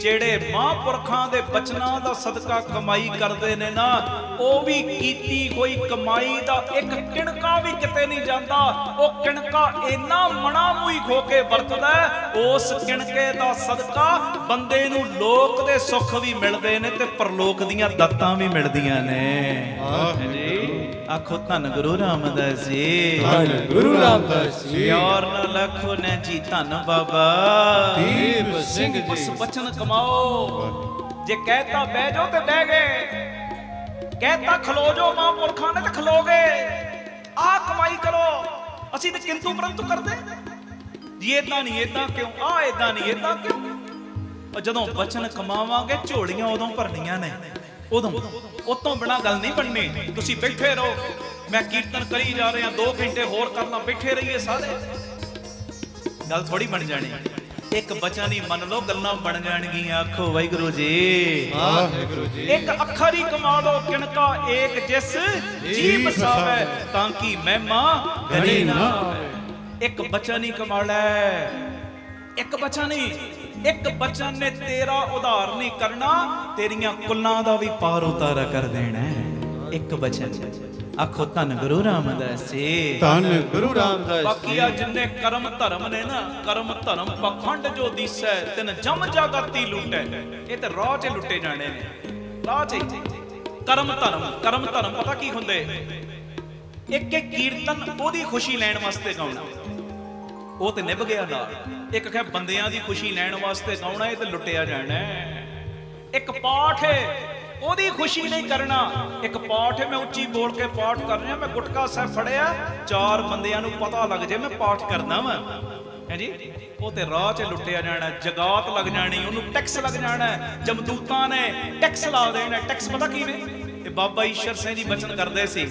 जेड़े महापुरखां दे बचनां दा सदका कमाई करदे ने ना, वो भी कीती कोई कमाई दा एक किणका भी किते नहीं जांदा। वो किणका इन्ना मना मुई खो के वरतदा है, उस किणके दा सदका बंदे नूं लोक दे सुख भी मिलदे ने ते परलोक दीयां दातां भी मिलदियां ने। जी आखो धन गुरु रामदास जी, धन गुरु रामदास जी। प्यार न लखो ने जी धन बाबा दीप सिंह जी। उस वचन कमाओ, जे कहता बह जाओ ते बह गए, कहता खलो जाओ महापुरखां ने ते खलो गए। आ कमाई करो, असी ते किंतु परंतु करदे जी, इदां नहीं इदां क्यों, आ इदां नहीं इदां क्यों। जदों वचन कमावांगे झोलियां उदों भरनियां ने, उदों उतों बिना गल नहीं बननी। तुसी बैठे रहो, मैं कीर्तन करी जा रहा, 2 घंटे होर करना, बैठे रहिए सारे, गल थोड़ी बन जानी। एक बचन ही मन लो, गल्लां बन जाणगियां। आखो वाहिगुरू जी, वाहिगुरू जी। एक अखर ही कमा लो किणका एक जिस जी बसावे, ताकि महिमा घड़ी ना आवे। एक बचन ही कमा लै, एक बचन ही, एक बचन ने तेरा उधार नहीं करना, तेरियां कुल्लां दा भी पार उतारा कर देना। एक बचन। आखो धन गुरु रामदास जी, धन गुरु रामदास। बाकी आ जिन्ने कर्म धर्म ने ना, कर्म धर्म पखंड जो दिसै तिन जम जागती लुटै, ये ते राह च लुटे जाने ने, राह च। कर्म धर्म पता की हुंदे? एक एक कीर्तन ओदी खुशी लैण वास्ते गाउणा, वो ते निभ गया नाल। एक कहे बंदियां दी खुशी लैण वास्ते गाउणा, ये ते लुटिया जाना। एक पाठ है, ਉਹਦੀ ਖੁਸ਼ੀ ਨਹੀਂ ਕਰਨਾ। ਇੱਕ ਪਾਠ ਹੈ, ਮੈਂ ਉੱਚੀ ਬੋਲ ਕੇ ਪਾਠ ਕਰ ਰਿਹਾ, ਮੈਂ ਗੁਟਕਾ ਸਾਹਿਬ ਫੜਿਆ, 4 ਬੰਦਿਆਂ ਨੂੰ ਪਤਾ ਲੱਗ ਜੇ ਮੈਂ ਪਾਠ ਕਰਦਾ ਵਾਂ, ਹੈ ਜੀ, ਉਹ ਤੇ ਰਾਹ 'ਚ ਲੁੱਟਿਆ ਜਾਣਾ, ਜਗਾਤ ਲੱਗ ਜਾਣੀ, ਉਹਨੂੰ ਟੈਕਸ ਲੱਗ ਜਾਣਾ, ਜਮਦੂਤਾਂ ਨੇ ਟੈਕਸ ਲਾ ਦੇਣਾ। ਟੈਕਸ ਪਤਾ ਕਿਵੇਂ? ਇਹ ਬਾਬਾ ਈਸ਼ਰ ਸਿੰਘ ਜੀ ਬਚਨ ਕਰਦੇ ਸੀ,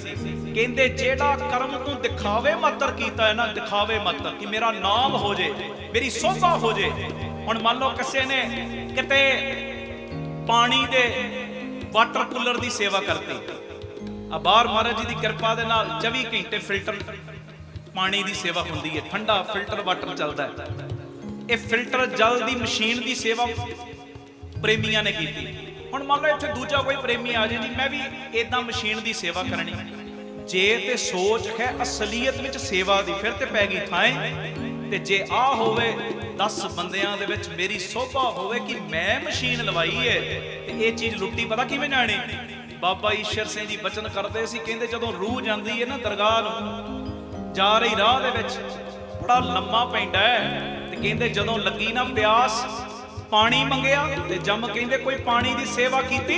ਕਹਿੰਦੇ ਜਿਹੜਾ ਕਰਮ ਤੂੰ ਦਿਖਾਵੇ ਮਾਤਰ ਕੀਤਾ ਹੈ ਨਾ, ਦਿਖਾਵੇ ਮਾਤਰ ਕਿ ਮੇਰਾ ਨਾਮ ਹੋ ਜੇ, ਮੇਰੀ ਸੋਭਾ ਹੋ ਜੇ। ਹੁਣ ਮੰਨ ਲਓ ਕਿਸੇ ਨੇ ਕਿਤੇ ਪਾਣੀ ਦੇ ਵਾਟਰ ਕੂਲਰ ਦੀ ਸੇਵਾ ਕਰਤੀ, ਆ ਬਾਹਰ ਮਹਾਰਾਜ ਜੀ ਦੀ ਕਿਰਪਾ ਦੇ ਨਾਲ 24 ਘੰਟੇ ਫਿਲਟਰ ਪਾਣੀ ਦੀ ਸੇਵਾ ਹੁੰਦੀ ਹੈ, ਠੰਡਾ ਫਿਲਟਰ ਵਾਟਰ ਚੱਲਦਾ ਹੈ। ਇਹ ਫਿਲਟਰ ਜਲ ਦੀ ਮਸ਼ੀਨ ਦੀ ਸੇਵਾ ਪ੍ਰੇਮੀਆਂ ਨੇ ਕੀਤੀ। ਹੁਣ ਮੰਨ ਲਓ ਇੱਥੇ ਦੂਜਾ ਕੋਈ ਪ੍ਰੇਮੀ ਆ ਜੇ ਜੀ, ਮੈਂ ਵੀ ਇਦਾਂ ਮਸ਼ੀਨ ਦੀ ਸੇਵਾ ਕਰਨੀ, ਜੇ ਤੇ ਸੋਚ ਹੈ ਅਸਲੀਅਤ ਵਿੱਚ ਸੇਵਾ ਦੀ, ਫਿਰ ਤੇ ਪੈ ਗਈ ਥਾਂ। ਤੇ ਜੇ ਆ ਹੋਵੇ 10 ਬੰਦਿਆਂ ਦੇ ਵਿੱਚ ਮੇਰੀ ਸੋਭਾ ਹੋਵੇ ਕਿ ਮੈਂ ਮਸ਼ੀਨ ਲਵਾਈ ਹੈ, ਤੇ ਇਹ ਚੀਜ਼ ਲੁੱਟੀ ਪਤਾ ਕਿਵੇਂ ਜਾਣੀ? ਬਾਬਾ ਈਸ਼ਰ ਸਿੰਘ ਜੀ ਬਚਨ ਕਰਦੇ ਸੀ, ਕਹਿੰਦੇ ਜਦੋਂ ਰੂਹ ਜਾਂਦੀ ਹੈ ਨਾ ਦਰਗਾਹ ਨੂੰ, ਜਾ ਰਹੀ ਰਾਹ ਦੇ ਵਿੱਚ ਬੜਾ ਲੰਮਾ ਪੈਂਦਾ ਹੈ, ਤੇ ਕਹਿੰਦੇ ਜਦੋਂ ਲੱਗੀ ਨਾ ਪਿਆਸ, ਪਾਣੀ ਮੰਗਿਆ ਤੇ ਜੰਮ ਕਹਿੰਦੇ ਕੋਈ ਪਾਣੀ ਦੀ ਸੇਵਾ ਕੀਤੀ,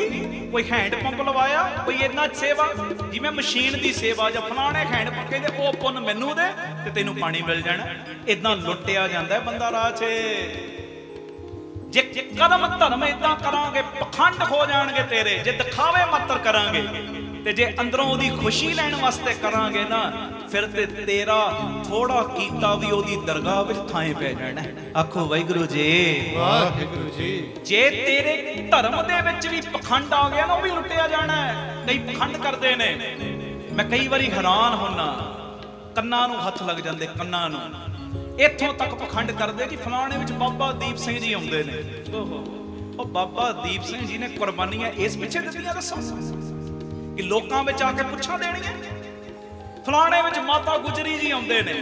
ਕੋਈ ਹੈਂਡ ਪੰਪ ਲਵਾਇਆ, ਕੋਈ ਇੰਨਾ ਸੇਵਾ ਜਿਵੇਂ ਮਸ਼ੀਨ ਦੀ ਸੇਵਾ, ਜਾਂ ਫਲਾਣੇ ਹੈਂਡ ਪੰਪ, ਕਹਿੰਦੇ ਉਹ ਪੁੰਨ ਮੈਨੂੰ ਦੇ ਤੇ ਤੈਨੂੰ ਪਾਣੀ ਮਿਲ ਜਾਣਾ। ਇਦਾਂ ਲੁੱਟਿਆ ਜਾਂਦਾ ਬੰਦਾ ਰਾਹ 'ਚ। ਜੇ ਕਰਮ ਧਰਮ ਇਦਾਂ ਕਰਾਂਗੇ ਪਖੰਡ ਹੋ ਜਾਣਗੇ ਤੇਰੇ, ਜੇ ਦਿਖਾਵੇ ਮਾਤਰ ਕਰਾਂਗੇ, ਤੇ ਜੇ ਅੰਦਰੋਂ ਉਹਦੀ ਖੁਸ਼ੀ ਲੈਣ ਵਾਸਤੇ ਕਰਾਂਗੇ ਨਾ, ਫਿਰ ਤੇ ਤੇਰਾ ਥੋੜਾ ਕੀਤਾ ਵੀ ਉਹਦੀ ਦਰਗਾਹ ਵਿੱਚ ਥਾਂ ਪੈ ਜਾਣਾ। ਆਖੋ ਵਾਹਿਗੁਰੂ ਜੀ, ਵਾਹਿਗੁਰੂ ਜੀ। ਜੇ ਤੇਰੇ ਧਰਮ ਦੇ ਵਿੱਚ ਵੀ ਪਖੰਡ ਆ ਗਿਆ ਨਾ, ਉਹ ਵੀ ਲੁੱਟਿਆ ਜਾਣਾ। ਕਈ ਪਖੰਡ ਕਰਦੇ ਨੇ, ਮੈਂ ਕਈ ਵਾਰੀ ਹੈਰਾਨ ਹੁੰਨਾ, ਕੰਨਾਂ ਨੂੰ ਹੱਥ ਲੱਗ ਜਾਂਦੇ, ਕੰਨਾਂ ਨੂੰ ਇੱਥੋਂ ਤੱਕ ਪਖੰਡ ਕਰਦੇ ਜੀ ਫਲਾਣੇ ਵਿੱਚ ਬਾਬਾ ਦੀਪ ਸਿੰਘ ਜੀ ਆਉਂਦੇ ਨੇ। ਉਹ ਬਾਬਾ ਦੀਪ ਸਿੰਘ ਜੀ ਨੇ ਕੁਰਬਾਨੀਆਂ ਇਸ ਪਿੱਛੇ ਦਿੱਤੀਆਂ, ਦੱਸੋ ਕਿ ਲੋਕਾਂ ਵਿੱਚ ਆ ਕੇ ਪੁੱਛਾਂ ਦੇਣੀਆਂ। ਫਲਾਣੇ ਵਿੱਚ ਮਾਤਾ ਗੁਜਰੀ ਜੀ ਆਉਂਦੇ ਨੇ,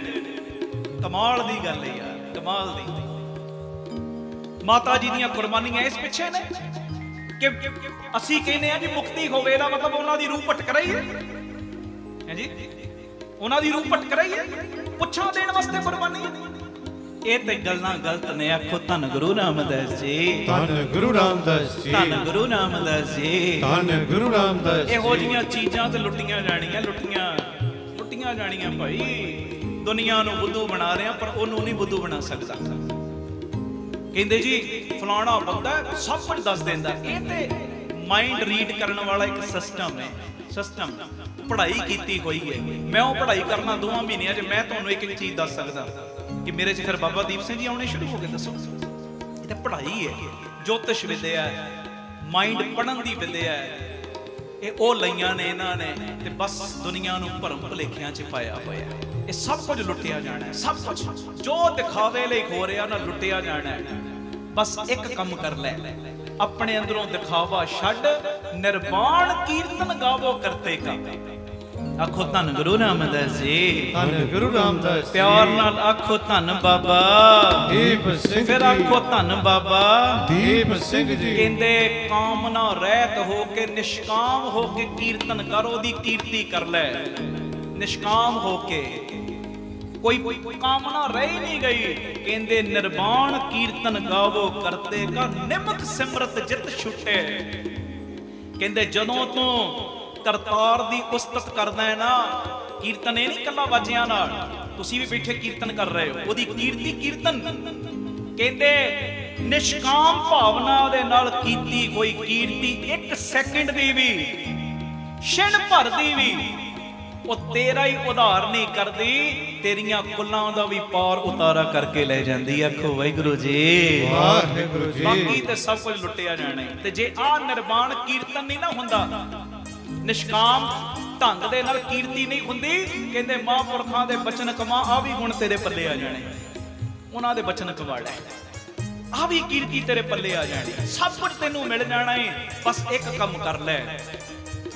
ਕਮਾਲ ਦੀ ਗੱਲ ਹੈ ਯਾਰ, ਕਮਾਲ ਦੀ। ਮਾਤਾ ਜੀ ਦੀਆਂ ਕੁਰਬਾਨੀਆਂ ਇਸ ਪਿੱਛੇ ਨੇ ਕਿ ਅਸੀਂ ਕਹਿੰਦੇ ਆ ਜੀ ਮੁਕਤੀ ਹੋਵੇ, ਇਹਦਾ ਮਤਲਬ ਉਹਨਾਂ ਦੀ ਰੂਹ ਭਟਕ ਰਹੀ ਹੈ ਜੀ, ਉਹਨਾਂ ਦੀ ਰੂਹ ਭਟਕ ਰਹੀ ਹੈ, ਪੁੱਛਾਂ ਦੇਣ ਵਾਸਤੇ ਕੁਰਬਾਨੀ। ਇਹ ਤੇ ਗੱਲਾਂ ਗਲਤ ਨੇ। ਆਖੋ ਧੰਨ ਗੁਰੂ ਰਾਮਦਾਸ ਜੀ, ਧੰਨ ਗੁਰੂ ਰਾਮਦਾਸ ਜੀ, ਧੰਨ ਗੁਰੂ ਰਾਮਦਾਸ ਜੀ, ਧੰਨ ਗੁਰੂ ਰਾਮਦਾਸ ਜੀ। ਇਹੋ ਜਿਹੀਆਂ ਚੀਜ਼ਾਂ ਤੇ ਲੁੱਟੀਆਂ ਜਾਣੀਆਂ, ਲੁੱਟੀਆਂ ਜਾਣੀਆਂ ਭਾਈ। ਦੁਨੀਆ ਨੂੰ ਬੁੱਧੂ ਬਣਾ ਰਿਹਾ, ਪਰ ਉਹਨੂੰ ਨਹੀਂ ਬੁੱਧੂ ਬਣਾ ਸਕਦਾ। ਕਹਿੰਦੇ ਜੀ ਫਲਾਣਾ ਬੰਦਾ ਸਭ ਕੁਝ ਦੱਸ ਦਿੰਦਾ, ਇਹ ਤੇ ਮਾਈਂਡ ਰੀਡ ਕਰਨ ਵਾਲਾ ਇੱਕ ਸਿਸਟਮ ਹੈ, ਸਿਸਟਮ ਪੜ੍ਹਾਈ ਕੀਤੀ ਹੋਈ ਹੈ। ਮੈਂ ਉਹ ਪੜ੍ਹਾਈ ਕਰਨਾ 2 ਮਹੀਨਿਆਂ 'ਚ ਮੈਂ ਤੁਹਾਨੂੰ ਇੱਕ ਚੀਜ਼ ਦੱਸ ਸਕਦਾ ਕਿ ਮੇਰੇ 'ਚ ਫਿਰ ਬਾਬਾ ਦੀਪ ਸਿੰਘ ਜੀ ਆਉਣੇ ਸ਼ੁਰੂ ਹੋ ਗਏ। ਦੱਸੋ, ਇਹ ਤਾਂ ਪੜ੍ਹਾਈ ਹੈ, ਜੋਤਿਸ਼ ਵਿਦਿਆ ਹੈ, ਮਾਈਂਡ ਪੜ੍ਹਨ ਦੀ ਵਿਦਿਆ ਹੈ। ਇਹ ਉਹ ਲਈਆਂ ਨੇ ਇਹਨਾਂ ਨੇ, ਤੇ ਬਸ ਦੁਨੀਆ ਨੂੰ ਭਰਮ ਭੁਲੇਖਿਆਂ 'ਚ ਪਾਇਆ ਹੋਇਆ। ਇਹ ਸਭ ਕੁਝ ਲੁੱਟਿਆ ਜਾਣਾ ਹੈ, ਸਭ ਕੁਝ ਜੋ ਦਿਖਾਵੇ ਲਈ ਹੋ ਰਿਹਾ ਨਾ, ਲੁੱਟਿਆ ਜਾਣਾ ਹੈ। ਬਸ ਇੱਕ ਕੰਮ ਕਰ ਲੈ, ਆਪਣੇ ਅੰਦਰੋਂ ਦਿਖਾਵਾ ਛੱਡ, ਨਿਰਵਾਣ ਕੀਰਤਨ ਗਾਵੋ ਕਰਤੇ ਕਾ। ਆਖੋ ਧੰਨ ਗੁਰੂ ਰਾਮਦਾਸ ਜੀ, ਧੰਨ ਗੁਰੂ ਰਾਮਦਾਸ। ਪਿਆਰ ਨਾਲ ਆਖੋ ਧੰਨ ਬਾਬਾ ਦੀਪ ਸਿੰਘ। ਫਿਰ ਆਖੋ ਧੰਨ ਬਾਬਾ ਦੀਪ ਸਿੰਘ ਜੀ। ਕਹਿੰਦੇ ਕਾਮਨਾ ਰਹਿਤ ਹੋ ਕੇ, ਨਿਸ਼ਕਾਮ ਹੋ ਕੇ ਕੀਰਤਨ ਕਰ, ਉਹਦੀ ਕੀਰਤੀ ਕਰ ਲੈ। ਨਿਸ਼ਕਾਮ ਹੋ ਕੇ, ਕੋਈ ਕਾਮਨਾ ਰਹਿ ਨਹੀਂ ਗਈ। ਕਹਿੰਦੇ ਨਿਰਵਾਣ ਕੀਰਤਨ ਗਾਵੋ ਕਰਤੇ ਕਾ, ਨਿਮਕ ਸਿਮਰਤ ਜਿਤ ਛੁੱਟੇ। ਕਹਿੰਦੇ ਜਦੋਂ ਤੂੰ ਕਰਤਾਰ ਦੀ ਉਸਤਤ ਕਰਦਾ ਹੈ ਨਾ, ਕੀਰਤਨ ਇਹ ਨਹੀਂ ਕੱਲਾ ਬਾਜਿਆਂ ਨਾਲ, ਤੁਸੀਂ ਵੀ ਬੈਠੇ ਕੀਰਤਨ ਕਰ ਰਹੇ ਹੋ, ਉਹਦੀ ਕੀਰਤੀ ਕੀਰਤਨ। ਕਹਿੰਦੇ ਨਿਸ਼ਕਾਮ ਭਾਵਨਾ ਦੇ ਨਾਲ ਕੀਤੀ ਹੋਈ ਕੀਰਤੀ 1 ਸੈਕਿੰਡ ਦੀ ਵੀ, ਛਿਣ ਭਰ ਦੀ ਵੀ, ਉਹ ਤੇਰਾ ਹੀ ਉਧਾਰ ਨਹੀਂ ਕਰਦੀ, ਤੇਰੀਆਂ ਕੁੱਲਾਂ ਦਾ ਵੀ ਪਾਰ ਉਤਾਰਾ ਕਰਕੇ ਲੈ ਜਾਂਦੀ। ਆਖੋ ਵਾਹਿਗੁਰੂ ਜੀ, ਵਾਹਿਗੁਰੂ ਜੀ। ਬਾਕੀ ਤੇ ਸਭ ਕੁਝ ਲੁੱਟਿਆ ਜਾਣਾ। ਤੇ ਜੇ ਆਹ ਨਿਰਵਾਣ ਕੀਰਤਨ ਨਹੀਂ ਨਾ ਹੁੰਦਾ, ਨਿਸ਼ਕਾਮ ਢੰਗ ਦੇ ਨਾਲ ਕੀਰਤੀ ਨਹੀਂ ਹੁੰਦੀ, ਕਹਿੰਦੇ ਮਹਾਂਪੁਰਖਾਂ ਦੇ ਬਚਨ ਕਮਾ, ਆ ਵੀ ਗੁਣ ਤੇਰੇ ਪੱਲੇ ਆ ਜਾਣੇ, ਉਹਨਾਂ ਦੇ ਬਚਨ ਕਮਾ ਲੈ, ਆ ਵੀ ਕੀਰਤੀ ਤੇਰੇ ਪੱਲੇ ਆ ਜਾਣੀ, ਸਭ ਕੁਝ ਤੈਨੂੰ ਮਿਲ ਜਾਣਾ ਹੈ। ਬਸ ਇੱਕ ਕੰਮ ਕਰ ਲੈ,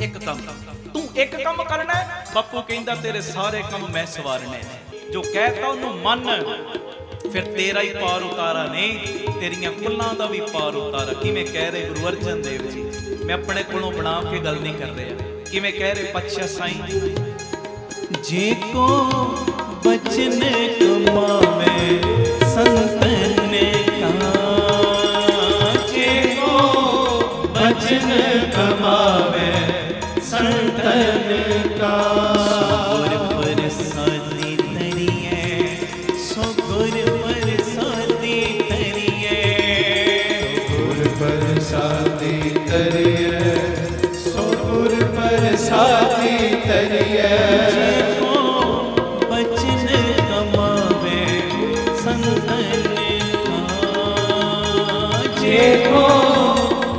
ਇੱਕ ਕੰਮ ਤੂੰ ਇੱਕ ਕੰਮ ਕਰਨਾ। ਬਾਪੂ ਕਹਿੰਦਾ ਤੇਰੇ ਸਾਰੇ ਕੰਮ ਮੈਂ ਸਵਾਰਨੇ ਨੇ, ਜੋ ਕਹਿਤਾ ਉਹਨੂੰ ਮੰਨ, ਫਿਰ ਤੇਰਾ ਹੀ ਪਾਰ ਉਤਾਰਾ ਨਹੀਂ, ਤੇਰੀਆਂ ਕੁੱਲਾਂ ਦਾ ਵੀ ਪਾਰ ਉਤਾਰਾ। ਕਿਵੇਂ ਕਹਿ ਰਹੇ ਗੁਰੂ ਅਰਜਨ ਦੇਵ ਜੀ, ਮੈਂ ਆਪਣੇ ਕੋਲੋਂ ਬਣਾ ਕੇ ਗੱਲ ਨਹੀਂ ਕਰ ਰਿਹਾ, ਕਿਵੇਂ ਕਹਿ ਰਹੇ ਪਾਤਸ਼ਾਹ ਸਾਈਂ, ਜੇ ਕੋ ਬਚਨ ਕਮਾਵੇ ਸੰਤਨ ਕਾ, ਜੇ ਕੋ ਬਚਨ ਕਮਾਵੇ जेको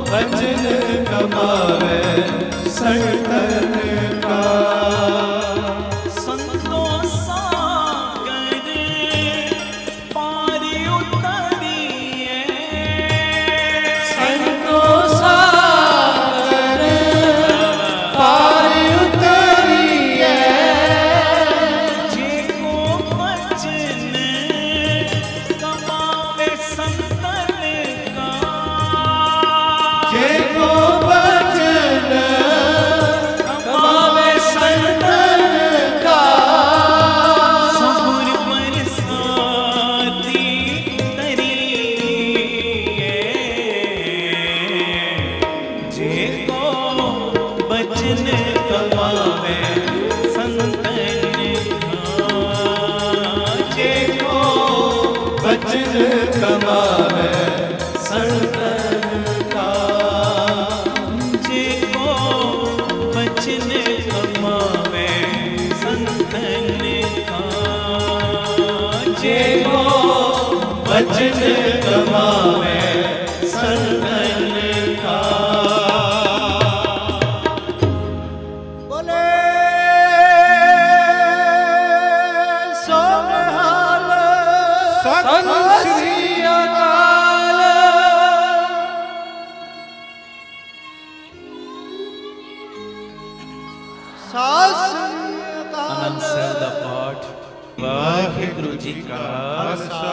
बचन कमावे संतन का। संतों सागर पार उतरिए, संतों सागर पार उतरिए, जेको बचन कमावे संतन का। जेको बचन कमावे संतन का। सबुर बरसाती तरिए, जेको बचन कमावे संतन का। जेको बचन कमावे संतन का। जेको बचन कमावे संतन का। जेको बचन कमावे संतन का। बोले सोनहाल सत श्री अकाल। ਆਨੰਦ ਸਾਹਿਬ ਦਾ ਪਾਠ। ਵਾਹਿਗੁਰੂ ਜੀ ਕਾ ਖਾਲਸਾ,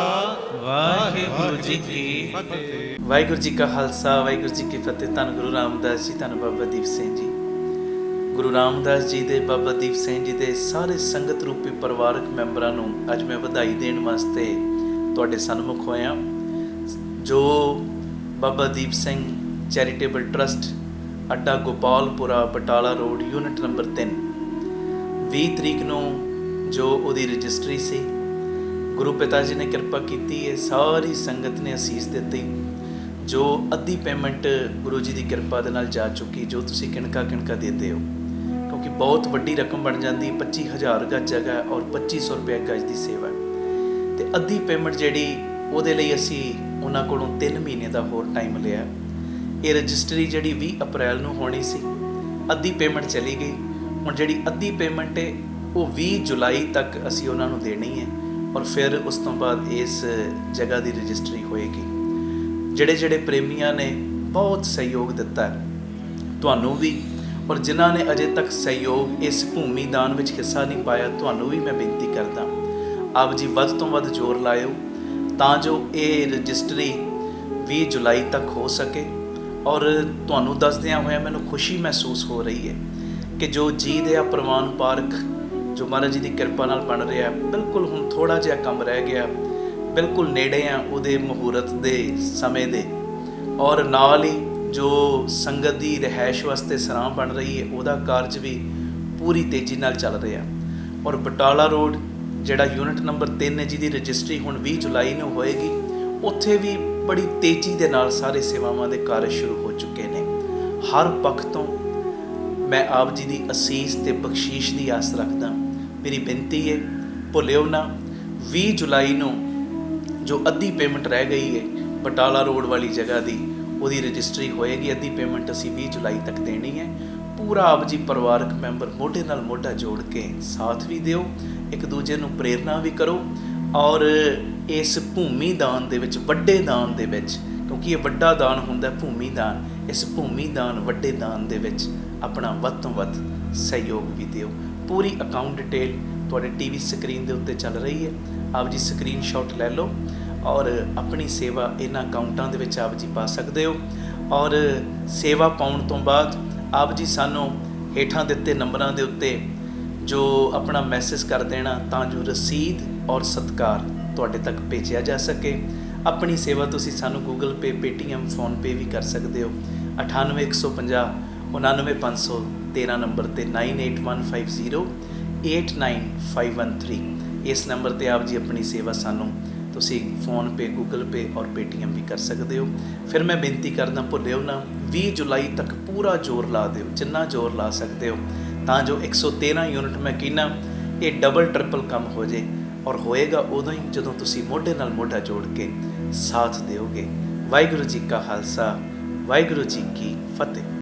ਵਾਹਿਗੁਰੂ ਜੀ ਕੀ ਫਤਿਹ। ਵਾਹਿਗੁਰੂ ਜੀ ਕਾ ਖਾਲਸਾ, ਵਾਹਿਗੁਰੂ ਜੀ ਕੀ ਫਤਿਹ। ਧੰਨ ਗੁਰੂ ਰਾਮਦਾਸ ਜੀ, ਧੰਨ ਬਾਬਾ ਦੀਪ ਸਿੰਘ ਜੀ। ਗੁਰੂ ਰਾਮਦਾਸ ਜੀ ਦੇ, ਬਾਬਾ ਦੀਪ ਸਿੰਘ ਜੀ ਦੇ ਸਾਰੇ ਸੰਗਤ ਰੂਪੀ ਪਰਿਵਾਰਕ ਮੈਂਬਰਾਂ ਨੂੰ ਅੱਜ ਮੈਂ ਵਧਾਈ ਦੇਣ ਵਾਸਤੇ ਤੁਹਾਡੇ ਸਨਮੁਖ ਹੋਇਆ। ਜੋ ਬਾਬਾ ਦੀਪ ਸਿੰਘ ਚੈਰੀਟੇਬਲ ਟਰਸਟ, ਅੱਡਾ ਗੋਪਾਲਪੁਰਾ, ਬਟਾਲਾ ਰੋਡ, ਯੂਨਿਟ ਨੰਬਰ 3, 20 ਤਰੀਕ ਨੂੰ ਜੋ ਉਹਦੀ ਰਜਿਸਟਰੀ ਸੀ, ਗੁਰੂ ਪਿਤਾ ਜੀ ਨੇ ਕਿਰਪਾ ਕੀਤੀ ਹੈ, ਸਾਰੀ ਸੰਗਤ ਨੇ ਅਸੀਸ ਦਿੱਤੀ। ਜੋ ਅੱਧੀ ਪੇਮੈਂਟ ਗੁਰੂ ਜੀ ਦੀ ਕਿਰਪਾ ਦੇ ਨਾਲ ਜਾ ਚੁੱਕੀ, ਜੋ ਤੁਸੀਂ ਕਿਣਕਾ ਕਿਣਕਾ ਦਿੰਦੇ ਹੋ, ਕਿਉਂਕਿ ਬਹੁਤ ਵੱਡੀ ਰਕਮ ਬਣ ਜਾਂਦੀ। 25,000 ਗਜ ਜਗ੍ਹਾ ਹੈ ਔਰ 2500 ਰੁਪਏ ਗਜ ਦੀ ਸੇਵਾ ਹੈ। ਅਤੇ ਅੱਧੀ ਪੇਮੈਂਟ ਜਿਹੜੀ ਉਹਦੇ ਲਈ ਅਸੀਂ ਉਹਨਾਂ ਕੋਲੋਂ 3 ਮਹੀਨੇ ਦਾ ਹੋਰ ਟਾਈਮ ਲਿਆ। ਇਹ ਰਜਿਸਟਰੀ ਜਿਹੜੀ 20 ਅਪ੍ਰੈਲ ਨੂੰ ਹੋਣੀ ਸੀ, ਅੱਧੀ ਪੇਮੈਂਟ ਚਲੀ ਗਈ। ਹੁਣ ਜਿਹੜੀ ਅੱਧੀ ਪੇਮੈਂਟ ਹੈ ਉਹ 20 ਜੁਲਾਈ ਤੱਕ ਅਸੀਂ ਉਹਨਾਂ ਨੂੰ ਦੇਣੀ ਹੈ ਔਰ ਫਿਰ ਉਸ ਤੋਂ ਬਾਅਦ ਇਸ ਜਗ੍ਹਾ ਦੀ ਰਜਿਸਟਰੀ ਹੋਏਗੀ। ਜਿਹੜੇ ਪ੍ਰੇਮੀਆਂ ਨੇ ਬਹੁਤ ਸਹਿਯੋਗ ਦਿੱਤਾ ਤੁਹਾਨੂੰ ਵੀ, ਔਰ ਜਿਨ੍ਹਾਂ ਨੇ ਅਜੇ ਤੱਕ ਸਹਿਯੋਗ ਇਸ ਭੂਮੀ ਦਾਨ ਵਿੱਚ ਹਿੱਸਾ ਨਹੀਂ ਪਾਇਆ, ਤੁਹਾਨੂੰ ਵੀ ਮੈਂ ਬੇਨਤੀ ਕਰਦਾ, ਆਪ ਜੀ ਵੱਧ ਤੋਂ ਵੱਧ ਜ਼ੋਰ ਲਾਇਓ ਤਾਂ ਜੋ ਇਹ ਰਜਿਸਟਰੀ 20 ਜੁਲਾਈ ਤੱਕ ਹੋ ਸਕੇ। ਔਰ ਤੁਹਾਨੂੰ ਦੱਸਦਿਆਂ ਹੋਇਆ ਮੈਨੂੰ ਖੁਸ਼ੀ ਮਹਿਸੂਸ ਹੋ ਰਹੀ ਹੈ ਕਿ ਜੋ ਜੀ ਦਇਆ ਪ੍ਰਵਾਨ ਪਾਰਕ ਜੋ ਮਹਾਰਾਜ ਜੀ ਦੀ ਕਿਰਪਾ ਨਾਲ ਬਣ ਰਿਹਾ, ਬਿਲਕੁਲ ਹੁਣ ਥੋੜ੍ਹਾ ਜਿਹਾ ਕੰਮ ਰਹਿ ਗਿਆ, ਬਿਲਕੁਲ ਨੇੜੇ ਆ ਉਹਦੇ ਮੁਹੂਰਤ ਦੇ ਸਮੇਂ ਦੇ। ਔਰ ਨਾਲ ਹੀ ਜੋ ਸੰਗਤ ਦੀ ਰਿਹਾਇਸ਼ ਵਾਸਤੇ ਸਰਾਂ ਬਣ ਰਹੀ ਹੈ, ਉਹਦਾ ਕਾਰਜ ਵੀ ਪੂਰੀ ਤੇਜ਼ੀ ਨਾਲ ਚੱਲ ਰਿਹਾ। ਔਰ ਬਟਾਲਾ ਰੋਡ ਜਿਹੜਾ ਯੂਨਿਟ ਨੰਬਰ 3 ਹੈ, ਜਿਹਦੀ ਰਜਿਸਟਰੀ ਹੁਣ 20 ਜੁਲਾਈ ਨੂੰ ਹੋਏਗੀ, ਉੱਥੇ ਵੀ ਬੜੀ ਤੇਜ਼ੀ ਦੇ ਨਾਲ ਸਾਰੇ ਸੇਵਾਵਾਂ ਦੇ ਕਾਰਜ ਸ਼ੁਰੂ ਹੋ ਚੁੱਕੇ ਨੇ। ਹਰ ਪੱਖ ਤੋਂ ਮੈਂ ਆਪ ਜੀ ਦੀ ਅਸੀਸ ਤੇ ਬਖਸ਼ੀਸ਼ ਦੀ ਆਸ ਰੱਖਦਾ। ਮੇਰੀ ਬੇਨਤੀ ਹੈ, ਭੁੱਲਿਓ ਨਾ, 20 ਜੁਲਾਈ ਨੂੰ ਜੋ ਅੱਧੀ ਪੇਮੈਂਟ ਰਹਿ ਗਈ ਹੈ ਬਟਾਲਾ ਰੋਡ ਵਾਲੀ ਜਗ੍ਹਾ ਦੀ, ਉਹਦੀ ਰਜਿਸਟਰੀ ਹੋਏਗੀ। ਅੱਧੀ ਪੇਮੈਂਟ ਅਸੀਂ 20 ਜੁਲਾਈ ਤੱਕ ਦੇਣੀ ਹੈ। ਪੂਰਾ ਆਪ ਜੀ ਪਰਿਵਾਰਕ ਮੈਂਬਰ ਮੋਢੇ ਨਾਲ ਮੋਢਾ ਜੋੜ ਕੇ ਸਾਥ ਵੀ ਦਿਓ, ਇੱਕ ਦੂਜੇ ਨੂੰ ਪ੍ਰੇਰਨਾ ਵੀ ਕਰੋ। ਔਰ ਇਸ ਭੂਮੀ ਦਾਨ ਦੇ ਵਿੱਚ, ਵੱਡੇ ਦਾਨ ਦੇ ਵਿੱਚ, ਕਿਉਂਕਿ ਇਹ ਵੱਡਾ ਦਾਨ ਹੁੰਦਾ ਭੂਮੀ ਦਾਨ, ਇਸ ਭੂਮੀ ਦਾਨ ਵੱਡੇ ਦਾਨ ਦੇ ਵਿੱਚ ਆਪਣਾ ਵੱਧ ਤੋਂ ਵੱਧ ਸਹਿਯੋਗ ਵੀ ਦਿਓ। ਪੂਰੀ ਅਕਾਊਂਟ ਡਿਟੇਲ ਤੁਹਾਡੇ ਟੀਵੀ ਸਕਰੀਨ ਦੇ ਉੱਤੇ ਚੱਲ ਰਹੀ ਹੈ, ਆਪ ਜੀ ਸਕਰੀਨਸ਼ਾਟ ਲੈ ਲਓ ਔਰ ਆਪਣੀ ਸੇਵਾ ਇਹਨਾਂ ਅਕਾਊਂਟਾਂ ਦੇ ਵਿੱਚ ਆਪ ਜੀ ਪਾ ਸਕਦੇ ਹੋ। ਔਰ ਸੇਵਾ ਪਾਉਣ ਤੋਂ ਬਾਅਦ ਆਪ ਜੀ ਸਾਨੂੰ ਹੇਠਾਂ ਦਿੱਤੇ ਨੰਬਰਾਂ ਦੇ ਉੱਤੇ ਜੋ ਆਪਣਾ ਮੈਸੇਜ ਕਰ ਦੇਣਾ ਤਾਂ ਜੋ ਰਸੀਦ ਔਰ ਸਤਿਕਾਰ ਤੁਹਾਡੇ ਤੱਕ ਭੇਜਿਆ ਜਾ ਸਕੇ। ਆਪਣੀ ਸੇਵਾ ਤੁਸੀਂ ਸਾਨੂੰ ਗੂਗਲ ਪੇ, ਪੇਟੀਐਮ, ਫੋਨਪੇ ਵੀ ਕਰ ਸਕਦੇ ਹੋ। 98 150 99 513 ਨੰਬਰ ਤੇ 9815089513 ਇਸ ਨੰਬਰ ਤੇ ਆਪ ਜੀ ਆਪਣੀ ਸੇਵਾ ਸਾਨੂੰ ਤੁਸੀਂ ਫੋਨਪੇ, ਗੂਗਲ ਪੇ ਔਰ ਪੇਟੀਐਮ ਵੀ ਕਰ ਸਕਦੇ ਹੋ। ਫਿਰ ਮੈਂ ਬੇਨਤੀ ਕਰਦਾ, ਭੁੱਲਿਓ ਨਾ, 20 ਜੁਲਾਈ ਤੱਕ ਪੂਰਾ ਜ਼ੋਰ ਲਾ ਦਿਓ, ਜਿੰਨਾ ਜ਼ੋਰ ਲਾ ਸਕਦੇ ਹੋ, ਤਾਂ ਜੋ 113 ਯੂਨਿਟ ਮੈਂ ਕਹਿੰਦਾ ਇਹ ਡਬਲ ਟ੍ਰਿਪਲ ਕੰਮ ਹੋ ਜੇ। ਔਰ ਹੋਏਗਾ ਉਦੋਂ ਹੀ ਜਦੋਂ ਤੁਸੀਂ ਮੋਢੇ ਨਾਲ ਮੋਢਾ ਜੋੜ ਕੇ ਸਾਥ ਦਿਓਗੇ। ਵਾਹਿਗੁਰੂ ਜੀ ਕਾ ਖਾਲਸਾ, ਵਾਹਿਗੁਰੂ ਜੀ ਕੀ ਫਤਿਹ।